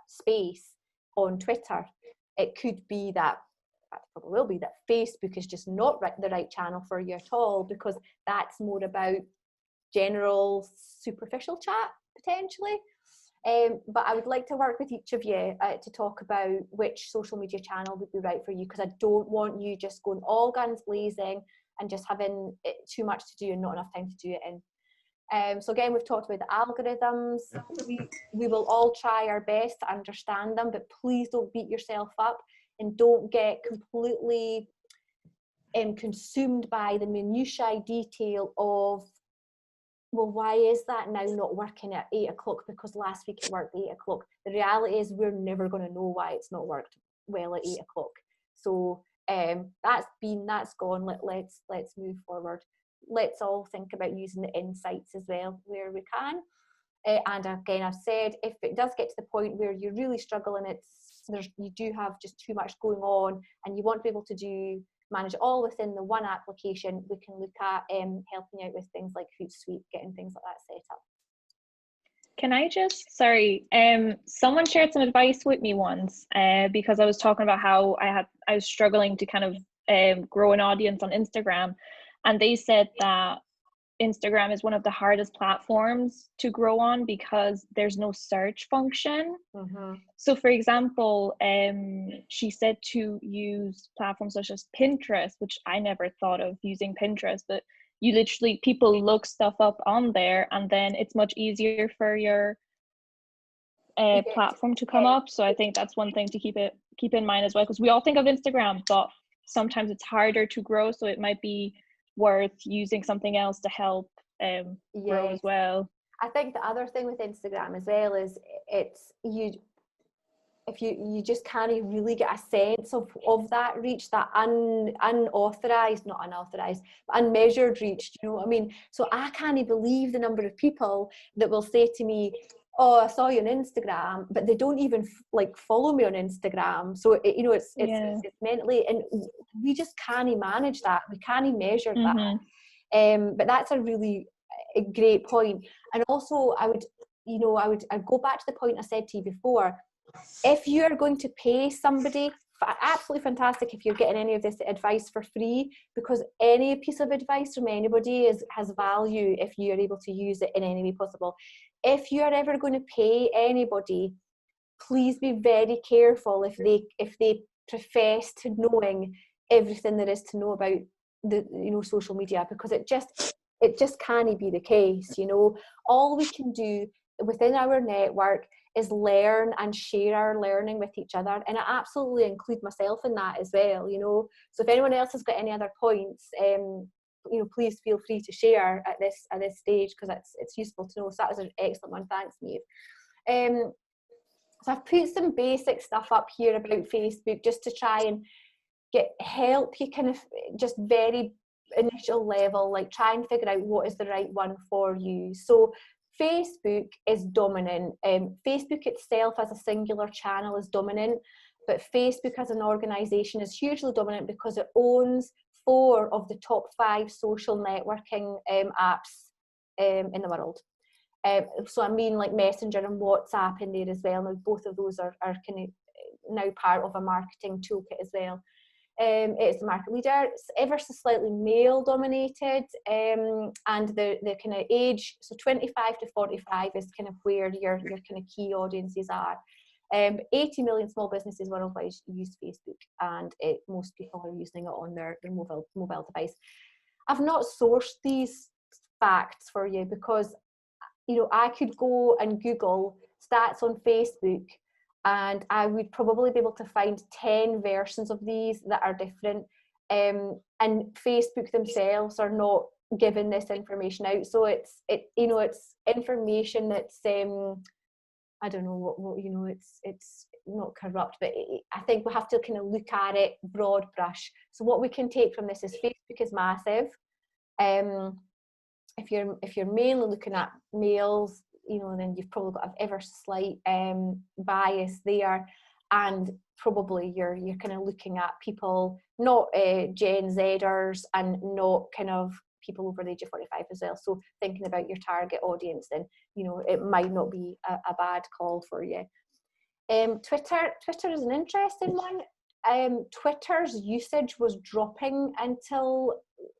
space on Twitter. It could be that probably will be that Facebook is just not the right channel for you at all, because that's more about general superficial chat potentially. But I would like to work with each of you to talk about which social media channel would be right for you, because I don't want you just going all guns blazing and just having too much to do and not enough time to do it in. So again, we've talked about the algorithms. We will all try our best to understand them, but please don't beat yourself up and don't get completely consumed by the minutiae detail of, well, why is that now not working at 8 o'clock because last week it worked 8 o'clock? The reality is we're never going to know why it's not worked well at 8 o'clock. So that's gone. Let's move forward. Let's all think about using the insights as well where we can. And again, I've said, if it does get to the point where you're really struggling, you do have just too much going on and you want to be able to manage it all within the one application, we can look at helping out with things like Hootsuite, getting things like that set up. Can I just, sorry, someone shared some advice with me once because I was talking about how I was struggling to kind of grow an audience on Instagram, and they said that Instagram is one of the hardest platforms to grow on because there's no search function. So for example, she said to use platforms such as Pinterest, which I never thought of using Pinterest, but you literally, people look stuff up on there, and then it's much easier for your platform to come up. So I think that's one thing to keep in mind as well, because we all think of Instagram, but sometimes it's harder to grow, so it might be worth using something else to help grow as well. I think the other thing with Instagram as well is if you just can't really get a sense of that reach, that unauthorized, not unauthorized, but unmeasured reach, you know what I mean? So I can't believe the number of people that will say to me, oh, I saw you on Instagram, but they don't even like follow me on Instagram. So it's mentally, and we just can't manage that. We can't measure that. But that's a really great point. And also I'd go back to the point I said to you before. If you're going to pay somebody, absolutely fantastic if you're getting any of this advice for free, because any piece of advice from anybody has value if you're able to use it in any way possible. If you're ever going to pay anybody, please be very careful if they profess to knowing everything there is to know about the social media, because it just can't be the case. All we can do within our network is learn and share our learning with each other, and I absolutely include myself in that as well. So if anyone else has got any other points, please feel free to share at this stage, because it's useful to know. So that was an excellent one. Thanks, Niamh. So I've put some basic stuff up here about Facebook just to try and help you kind of just very initial level, like try and figure out what is the right one for you. So Facebook is dominant. Facebook itself as a singular channel is dominant, but Facebook as an organisation is hugely dominant because it owns 4 of the top 5 social networking apps in the world. So I mean, like Messenger and WhatsApp in there as well. Now both of those are kind of now part of a marketing toolkit as well. It's the market leader. It's ever so slightly male dominated, and the kind of age, so 25 to 45 is kind of where your kind of key audiences are. 80 million small businesses worldwide use Facebook, and most people are using it on their mobile device. I've not sourced these facts for you because I could go and Google stats on Facebook, and I would probably be able to find 10 versions of these that are different, and Facebook themselves are not giving this information out. So it's information that's I don't know what it's not corrupt, but I think we have to kind of look at it broad brush. So what we can take from this is Facebook is massive. If you're mainly looking at males, then you've probably got an ever slight bias there, and probably you're kind of looking at people not Gen Zers and not kind of people over the age of 45 as well. So thinking about your target audience, then it might not be a bad call for you. Twitter is an interesting one. Twitter's usage was dropping until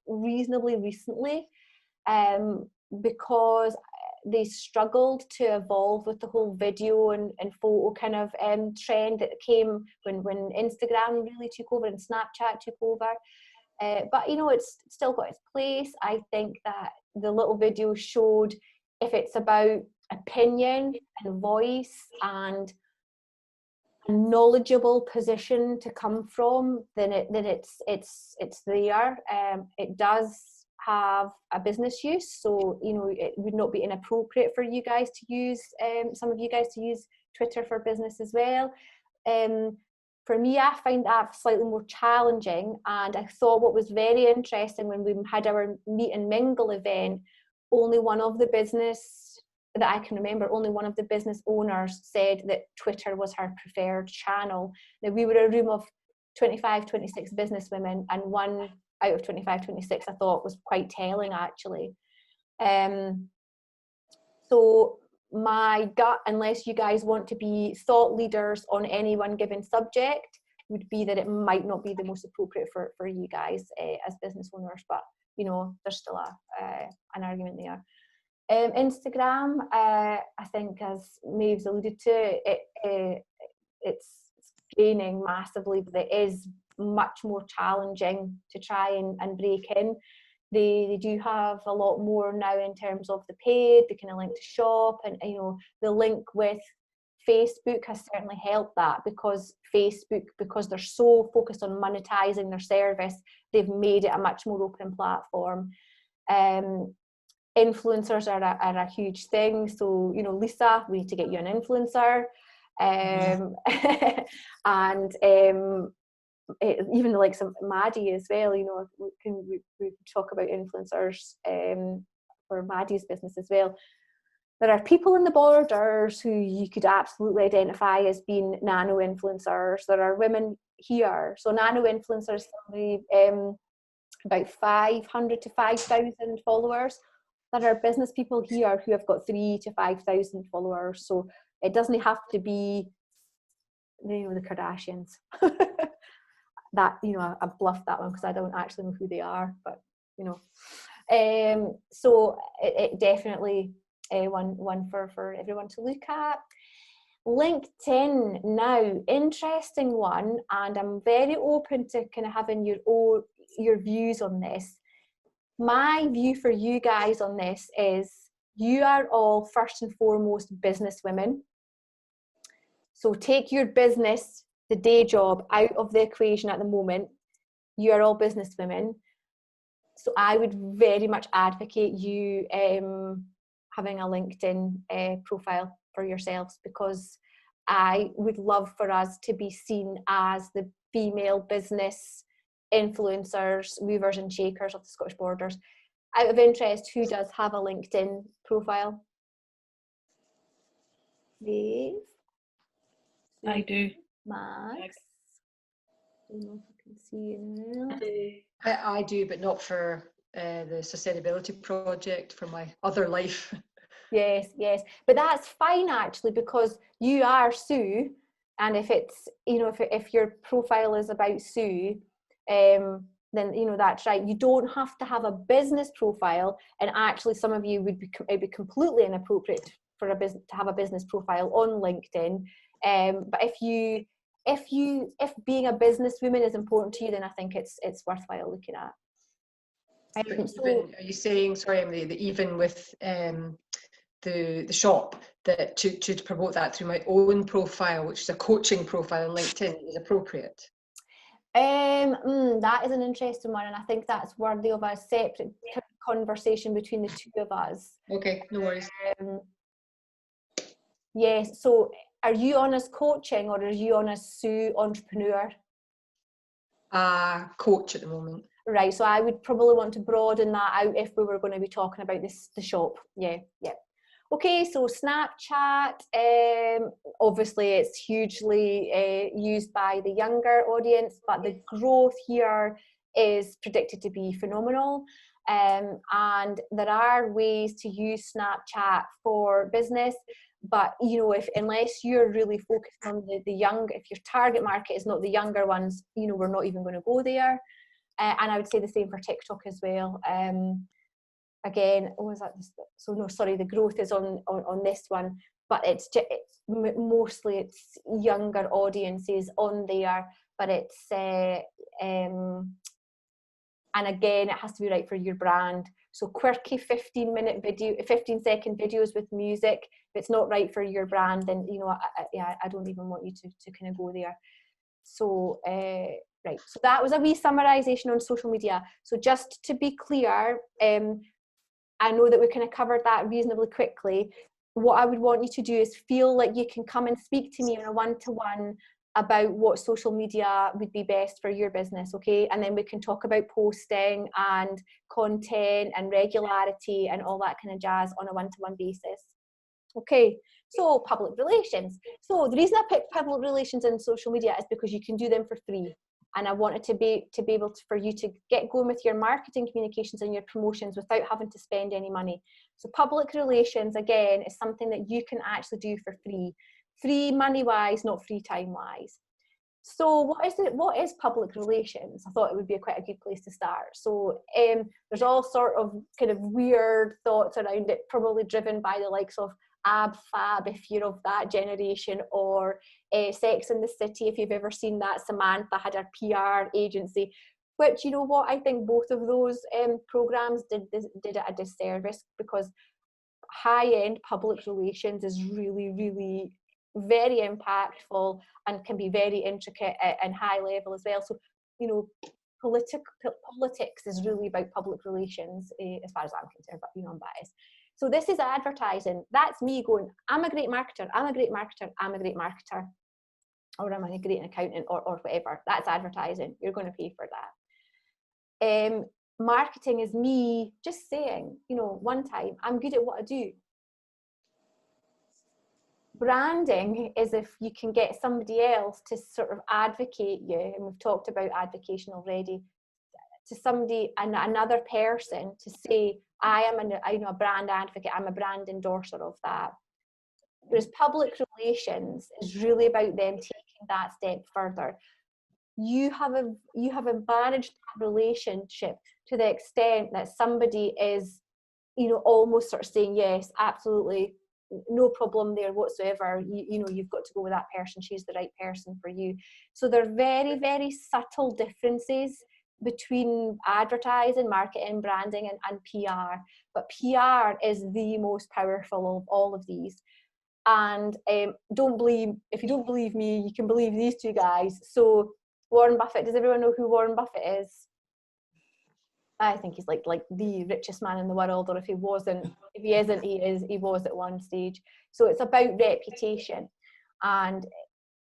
reasonably recently, because they struggled to evolve with the whole video and photo kind of trend that came when Instagram really took over and Snapchat took over. But it's still got its place. I think that the little video showed if it's about opinion and voice and a knowledgeable position to come from, then it's there. It does have a business use, so it would not be inappropriate for you guys to use some of you guys to use Twitter for business as well. For me, I find that slightly more challenging, and I thought what was very interesting when we had our meet and mingle event, only one of the business that I can remember, only one of the business owners said that Twitter was her preferred channel. Now, we were a room of 25, 26 business women, and one out of 25, 26 I thought was quite telling actually. So my gut, unless you guys want to be thought leaders on any one given subject, would be that it might not be the most appropriate for you guys as business owners, but you know, there's still an argument there. Instagram, I think, as Maeve's alluded to, it's gaining massively, but it is much more challenging to try and break in. They do have a lot more now in terms of the paid, they kind of link to shop, and you know, the link with Facebook has certainly helped that, because Facebook, because they're so focused on monetizing their service, they've made it a much more open platform. Influencers are a huge thing. So, you know, Lisa, we need to get you an influencer. And even the likes of Maddie as well, you know, we talk about influencers for Maddie's business as well. There are people in the Borders who you could absolutely identify as being nano influencers. There are women here. So nano influencers, about 500 to 5,000 followers. There are business people here who have got 3,000 to 5,000 followers. So it doesn't have to be, you know, the Kardashians. That, you know, I bluffed that one because I don't actually know who they are, but you know. So it definitely one for everyone to look at. LinkedIn now, interesting one, and I'm very open to kind of having your views on this. My view for you guys on this is you are all first and foremost business women. So take your business, the day job, out of the equation at the moment. You are all business women. So I would very much advocate you having a LinkedIn profile for yourselves, because I would love for us to be seen as the female business influencers, movers and shakers of the Scottish Borders. Out of interest, who does have a LinkedIn profile? Dave? I do. Max? I don't know if I can see anyone else. I do, but not for the sustainability project, for my other life. Yes, but that's fine actually, because you are Sue, and if it's, you know, if your profile is about Sue, then you know that's right. You don't have to have a business profile, and actually some of you it'd be completely inappropriate for to have a business profile on LinkedIn. But if being a businesswoman is important to you, then I think it's worthwhile looking at. Are you saying, sorry, Emily, that even with the shop, that to promote that through my own profile, which is a coaching profile on LinkedIn, is appropriate? That is an interesting one, and I think that's worthy of a separate conversation between the two of us. Okay, no worries. Yes, so are you on as coaching, or are you on as Sue entrepreneur? Coach at the moment. Right, so I would probably want to broaden that out if we were going to be talking about the shop. Yeah. Okay, so Snapchat, obviously it's hugely used by the younger audience, but the growth here is predicted to be phenomenal. And there are ways to use Snapchat for business, but you know, unless you're really focused on the young, if your target market is not the younger ones, you know, we're not even going to go there. And I would say the same for TikTok as well. Again, what was that? So no, sorry, the growth is on this one, but it's mostly it's younger audiences on there, but it's and again, it has to be right for your brand. So quirky 15-second videos with music, if it's not right for your brand, then you know, I don't even want you to kind of go there. So right, so that was a wee summarisation on social media. So just to be clear, I know that we kind of covered that reasonably quickly. What I would want you to do is feel like you can come and speak to me on a one-to-one about what social media would be best for your business, okay? And then we can talk about posting and content and regularity and all that kind of jazz on a one-to-one basis. Okay, so public relations. So the reason I picked public relations in social media is because you can do them for free. and I wanted to be able to, for you to get going with your marketing communications and your promotions without having to spend any money. So public relations, again, is something that you can actually do for free money-wise, not free time-wise. So what is public relations? I thought it would be quite a good place to start. So there's all sort of kind of weird thoughts around it, probably driven by the likes of Ab Fab, if you're of that generation, or Sex and the City, if you've ever seen that. Samantha had her PR agency, which, you know what, I think both of those programs did it a disservice, because high-end public relations is really, really very impactful and can be very intricate and high level as well. So, you know, politics is really about public relations as far as I'm concerned, but you know, I'm biased. So this is advertising. That's me going, I'm a great marketer, I'm a great marketer, I'm a great marketer, or I'm a great accountant, or whatever. That's advertising. You're going to pay for that. Marketing is me just saying, you know, one time, I'm good at what I do. Branding is if you can get somebody else to sort of advocate you, and we've talked about advocation already, to somebody, another person, to say, I am a brand advocate, I'm a brand endorser of that. Whereas public relations is really about them taking that step further. You have managed that relationship to the extent that somebody is, you know, almost sort of saying, yes, absolutely, no problem there whatsoever. You know, you've got to go with that person. She's the right person for you. So there are very, very subtle differences between advertising, marketing, branding, and PR. But PR is the most powerful of all of these. And if you don't believe me, you can believe these two guys. So Warren Buffett, does everyone know who Warren Buffett is? I think he's like the richest man in the world, or if he isn't, he was at one stage. So it's about reputation, and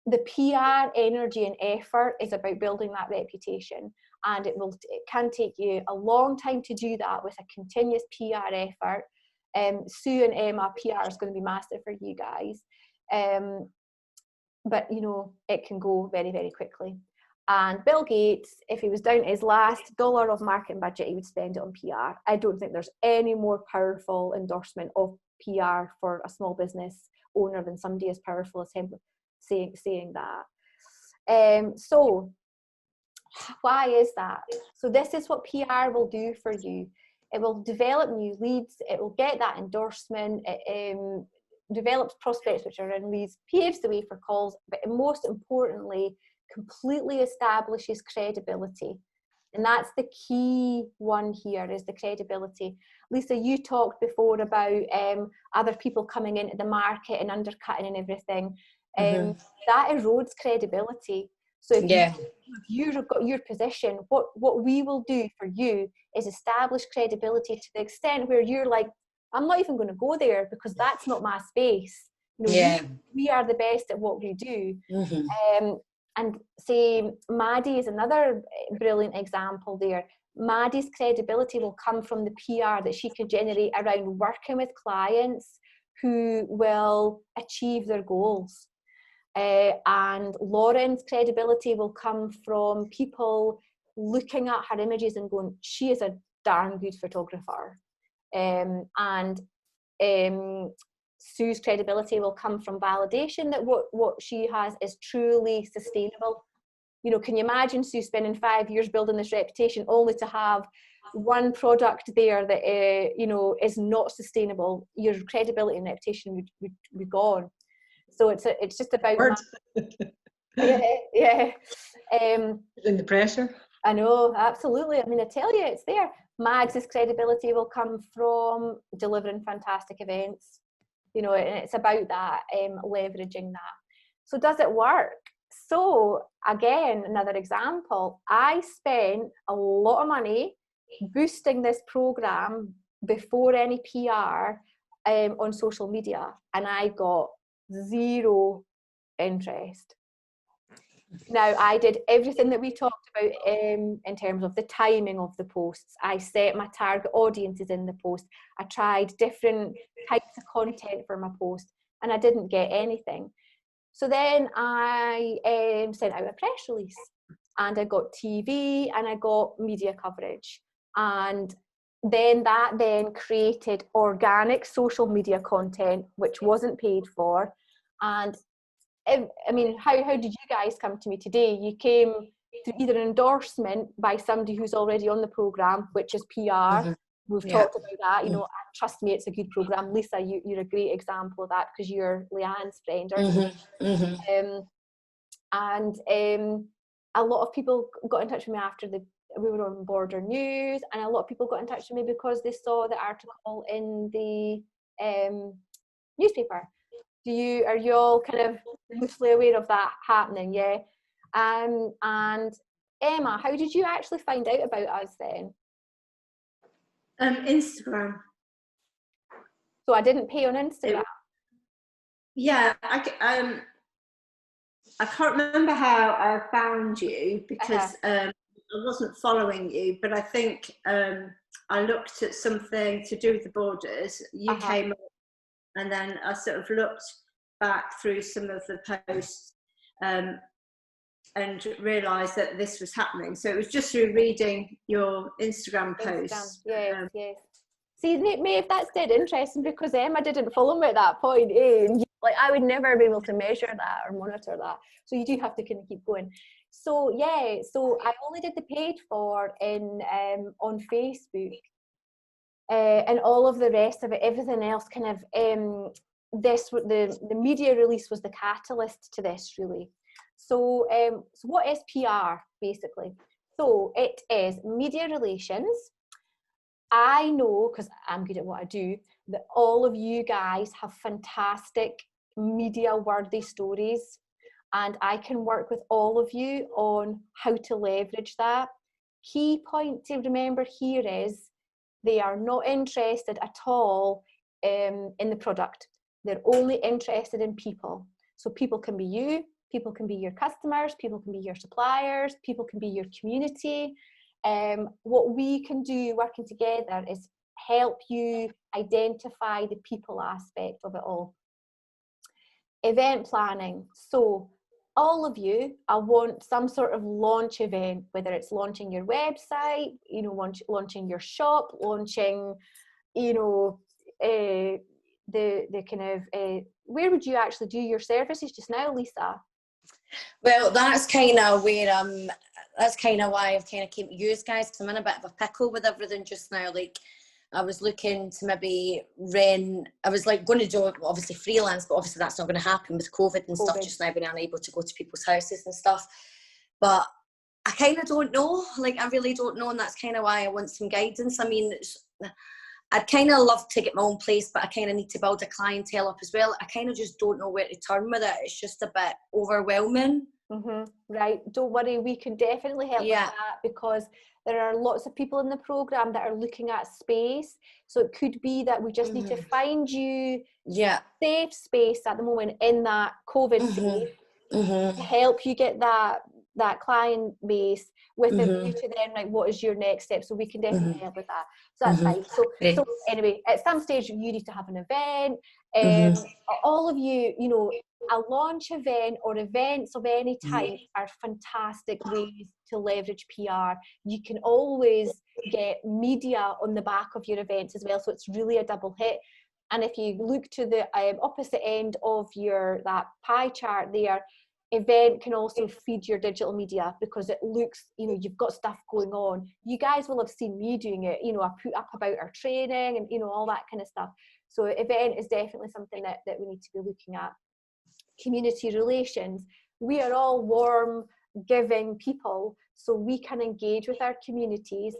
the PR energy and effort is about building that reputation, and it can take you a long time to do that with a continuous PR effort. Sue and Emma, PR is going to be massive for you guys, but you know, it can go very, very quickly. And Bill Gates, if he was down to his last dollar of marketing budget, he would spend it on PR. I don't think there's any more powerful endorsement of PR for a small business owner than somebody as powerful as him saying that. So why is that? So this is what PR will do for you. It will develop new leads. It will get that endorsement. It develops prospects which are in leads, paves the way for calls, but most importantly, completely establishes credibility. And that's the key one here, is the credibility. Lisa, you talked before about other people coming into the market and undercutting and everything. That erodes credibility. So if you've got your position, what we will do for you is establish credibility to the extent where you're like, I'm not even going to go there because that's not my space. You know, we are the best at what we do. And say Maddie is another brilliant example there. Maddie's credibility will come from the PR that she can generate around working with clients who will achieve their goals. And Lauren's credibility will come from people looking at her images and going, she is a darn good photographer. Sue's credibility will come from validation that what she has is truly sustainable. You know, can you imagine Sue spending 5 years building this reputation only to have one product there that you know, is not sustainable? Your credibility and reputation would be gone. So it's just about in the pressure. I know, absolutely. I mean, I tell you, it's there. Mags's credibility will come from delivering fantastic events. You know, and it's about that, leveraging that. So does it work? So again, another example, I spent a lot of money boosting this program before any PR on social media, and I got zero interest. Now, I did everything that we talked about in terms of the timing of the posts. I set my target audiences in the post. I tried different types of content for my post, and I didn't get anything. So then I sent out a press release. and I got TV, and I got media coverage. And then that then created organic social media content, which wasn't paid for. And I mean, how did you guys come to me today? You came through either an endorsement by somebody who's already on the programme, which is PR. We've talked about that, you know, and trust me, it's a good programme. Lisa, you're a great example of that because you're Leanne's friend, aren't you? And a lot of people got in touch with me after we were on Border News, and a lot of people got in touch with me because they saw the article in the newspaper. Are you all kind of loosely aware of that happening? Yeah. And Emma, how did you actually find out about us then? Instagram. So I didn't pay on Instagram. Yeah, I can't remember how I found you because I wasn't following you, but I think I looked at something to do with the borders. You came up, and then I sort of looked back through some of the posts and realised that this was happening. So it was just through reading your Instagram posts. Yes, yes. See, Maeve, that's dead interesting because Emma didn't follow me at that point. Like, I would never be able to measure that or monitor that. So you do have to kind of keep going. So yeah, so I only did the paid for on Facebook. And all of the rest of it, everything else kind of, the media release was the catalyst to this, really. So, so what is PR, basically? So it is media relations. I know, because I'm good at what I do, that all of you guys have fantastic media-worthy stories, and I can work with all of you on how to leverage that. Key point to remember here is they are not interested at all in the product. They're only interested in people. So people can be you, people can be your customers, people can be your suppliers, people can be your community. What we can do working together is help you identify the people aspect of it all. Event planning. So all of you, I want some sort of launch event, whether it's launching your website, you know, launching your shop, launching, you know, the kind of, where would you actually do your services just now, Lisa? Well, that's kind of where that's kind of why I've kind of came to you guys, because I'm in a bit of a pickle with everything just now. Like, I was looking to maybe I was like going to do obviously freelance, but obviously that's not going to happen with COVID and stuff just now, being unable to go to people's houses and stuff. But I kind of don't know, like I really don't know, and that's kind of why I want some guidance. I mean, I'd kind of love to get my own place, but I kind of need to build a clientele up as well. I kind of just don't know where to turn with it. It's just a bit overwhelming. Right, don't worry, we can definitely help with that, because there are lots of people in the programme that are looking at space. So it could be that we just need to find you safe space at the moment in that COVID safe to help you get that client base with a view to then, like, what is your next step? So we can definitely help with that. So that's fine. So anyway, at some stage you need to have an event. All of you, you know, a launch event or events of any type are fantastic ways to leverage PR. You can always get media on the back of your events as well, so it's really a double hit. And if you look to the opposite end of that pie chart there, event can also feed your digital media, because it looks, you know, you've got stuff going on. You guys will have seen me doing it, you know, I put up about our training and, you know, all that kind of stuff. So event is definitely something that we need to be looking at. Community relations. We are all warm, giving people, so we can engage with our communities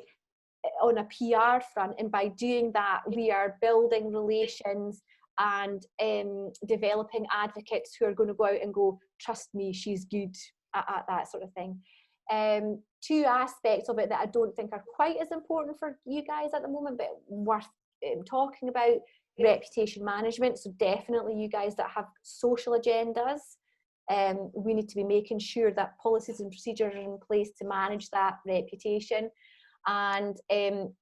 on a PR front, and by doing that we are building relations and developing advocates who are going to go out and go, trust me, she's good at that sort of thing. Two aspects of it that I don't think are quite as important for you guys at the moment, but worth talking about: reputation management. So definitely you guys that have social agendas, we need to be making sure that policies and procedures are in place to manage that reputation. And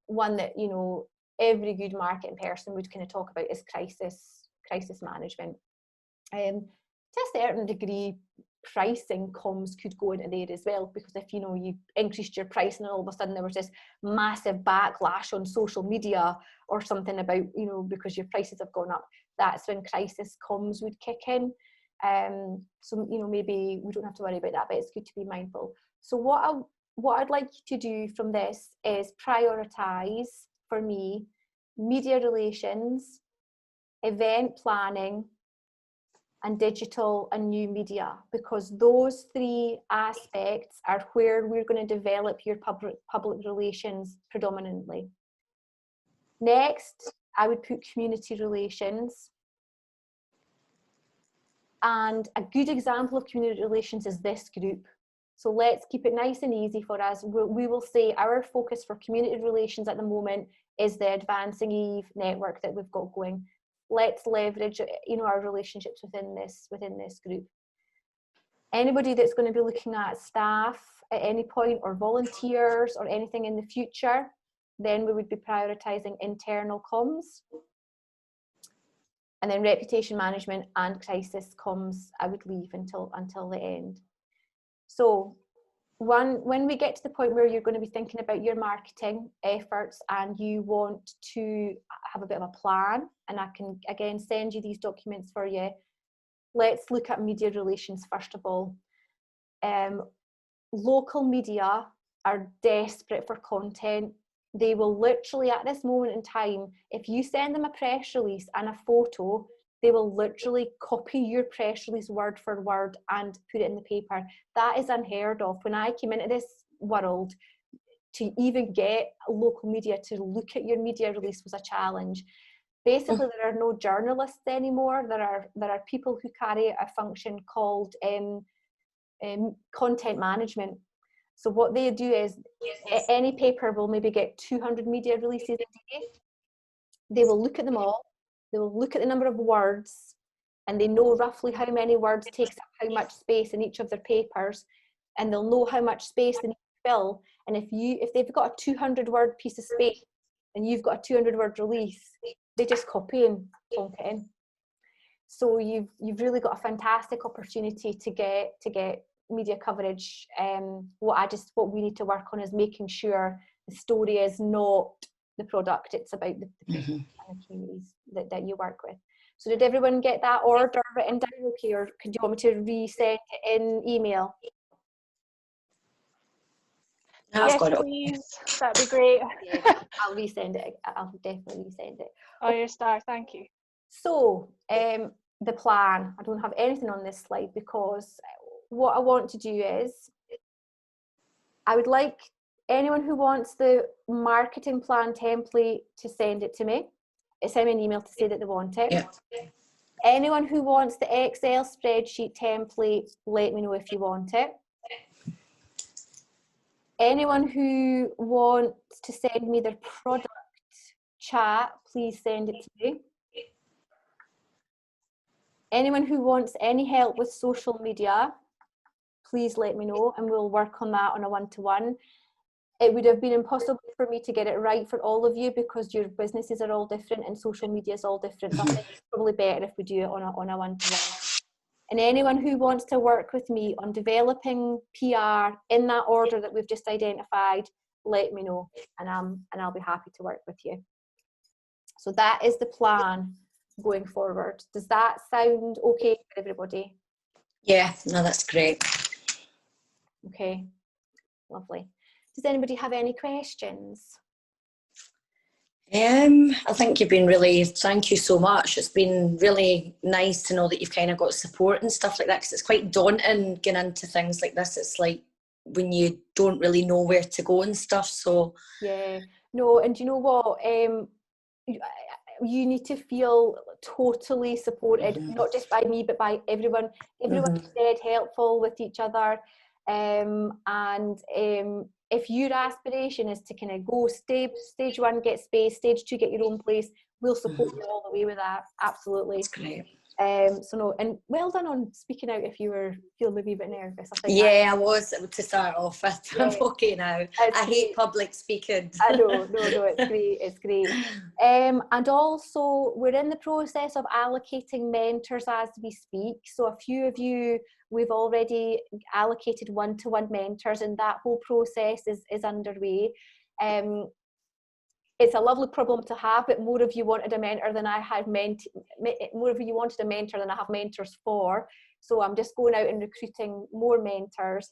one that, you know, every good marketing person would kind of talk about is crisis management. To a certain degree, pricing comms could go into there as well, because if, you know, you increased your price and all of a sudden there was this massive backlash on social media or something about, you know, because your prices have gone up, that's when crisis comms would kick in. So, you know, maybe we don't have to worry about that, but it's good to be mindful. So what I'd like you to do from this is prioritise, for me, media relations, event planning, and digital and new media, because those three aspects are where we're going to develop your public relations predominantly. Next, I would put community relations. And a good example of community relations is this group. So let's keep it nice and easy for us. We will say our focus for community relations at the moment is the Advancing Eve network that we've got going. Let's leverage, you know, our relationships within this group. Anybody that's going to be looking at staff at any point, or volunteers or anything in the future, then we would be prioritising internal comms. And then reputation management and crisis comms I would leave until the end. So when we get to the point where you're going to be thinking about your marketing efforts and you want to have a bit of a plan, and I can again send you these documents for you, let's look at media relations first of all. Local media are desperate for content. They will literally, at this moment in time, if you send them a press release and a photo, they will literally copy your press release word for word and put it in the paper. That is unheard of. When I came into this world, to even get local media to look at your media release was a challenge. Basically, there are no journalists anymore. There are people who carry a function called content management. So what they do is, any paper will maybe get 200 media releases a day. They will look at them all. They will look at the number of words, and they know roughly how many words takes up how much space in each of their papers, and they'll know how much space they need to fill. And if they've got a 200 word piece of space and you've got a 200 word release, they just copy and plonk it in. So you've really got a fantastic opportunity to get media coverage. What we need to work on is making sure the story is not the product, it's about the people and the communities that you work with. So did everyone get that order written down okay, or could you want me to resend it in email? Yes, please. That'd be great. Yeah, I'll resend it. I'll definitely resend it. Oh, you're a star. Thank you. So the plan. I don't have anything on this slide because what I want to do is I would like anyone who wants the marketing plan template to send it to me. Send me an email to say that they want it. Yeah. Anyone who wants the Excel spreadsheet template, let me know if you want it. Anyone who wants to send me their product chat, please send it to me. Anyone who wants any help with social media, please let me know and we'll work on that on a one-to-one. It would have been impossible for me to get it right for all of you because your businesses are all different and social media is all different. So I think it's probably better if we do it on a one-to-one. And anyone who wants to work with me on developing PR in that order that we've just identified, let me know and I'll be happy to work with you. So that is the plan going forward. Does that sound okay for everybody? Yeah, no, that's great. Okay, lovely. Does anybody have any questions? I think you've been thank you so much. It's been really nice to know that you've kind of got support and stuff like that, because it's quite daunting getting into things like this. It's like when you don't really know where to go and stuff. So yeah, no, and you know what? You need to feel totally supported, not just by me, but by everyone. Everyone's dead helpful with each other. If your aspiration is to kind of go stage one, get space, stage two, get your own place, we'll support you all the way with that. Absolutely. That's great. So no, and well done on speaking out if you were feeling a wee bit nervous. I think Yeah, I was to start off with. Yeah. I'm okay now. I hate public speaking. I know, no, it's great, it's great. And also, we're in the process of allocating mentors as we speak. So a few of you, we've already allocated one-to-one mentors, and that whole process is underway. It's a lovely problem to have, but more of you wanted a mentor than I had more of you wanted a mentor than I have mentors for. So I'm just going out and recruiting more mentors.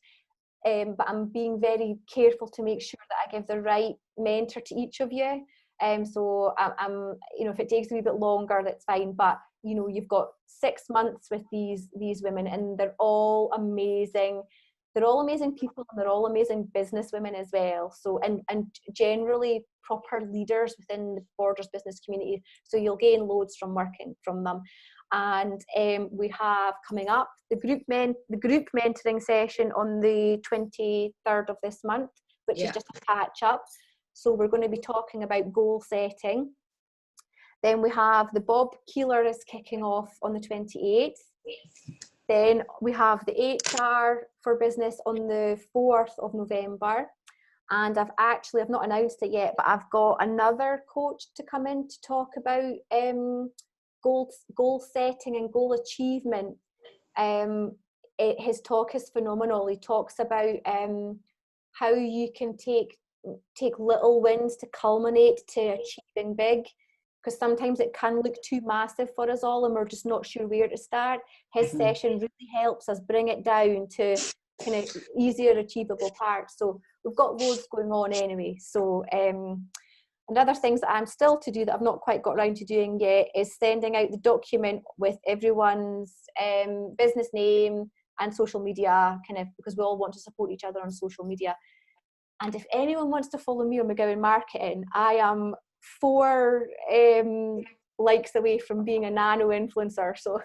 But I'm being very careful to make sure that I give the right mentor to each of you. So I'm, you know, if it takes a wee bit longer, that's fine. But you know, you've got 6 months with these women, and they're all amazing. They're all amazing people, and they're all amazing business women as well. So and generally proper leaders within the Borders business community. So you'll gain loads from working from them. And we have coming up the group mentoring session on the 23rd of this month, which is just a catch up. So we're going to be talking about goal setting. Then we have the Bob Keeler is kicking off on the 28th. Then we have the HR for Business on the 4th of November. And I've not announced it yet, but I've got another coach to come in to talk about goal setting and goal achievement. His talk is phenomenal. He talks about how you can take little wins to culminate to achieving big, because sometimes it can look too massive for us all and we're just not sure where to start. His session really helps us bring it down to kind of easier achievable parts. So we've got loads going on anyway. So and other things that I'm still to do that I've not quite got around to doing yet is sending out the document with everyone's business name and social media, kind of, because we all want to support each other on social media. And if anyone wants to follow me on McGowan Marketing, I am 4 likes away from being a nano influencer, so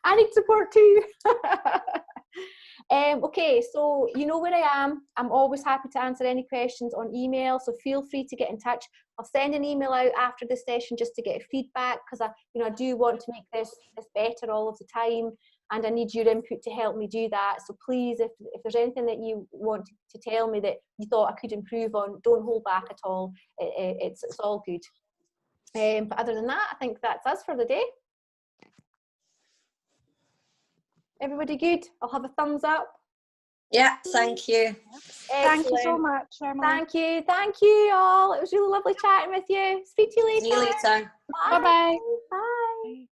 I need support too. Okay, so you know where I am. I'm always happy to answer any questions on email, so feel free to get in touch. I'll send an email out after this session just to get feedback, because I do want to make this better all of the time, and I need your input to help me do that. So please, if there's anything that you want to tell me that you thought I could improve on, don't hold back at all. It's all good. But other than that, I think that's us for the day. Everybody good? I'll have a thumbs up. Yeah, thank you. Thank you so much, Emily. Thank you all. It was really lovely chatting with you. Speak to you later. See you later. Bye. Bye-bye. Bye.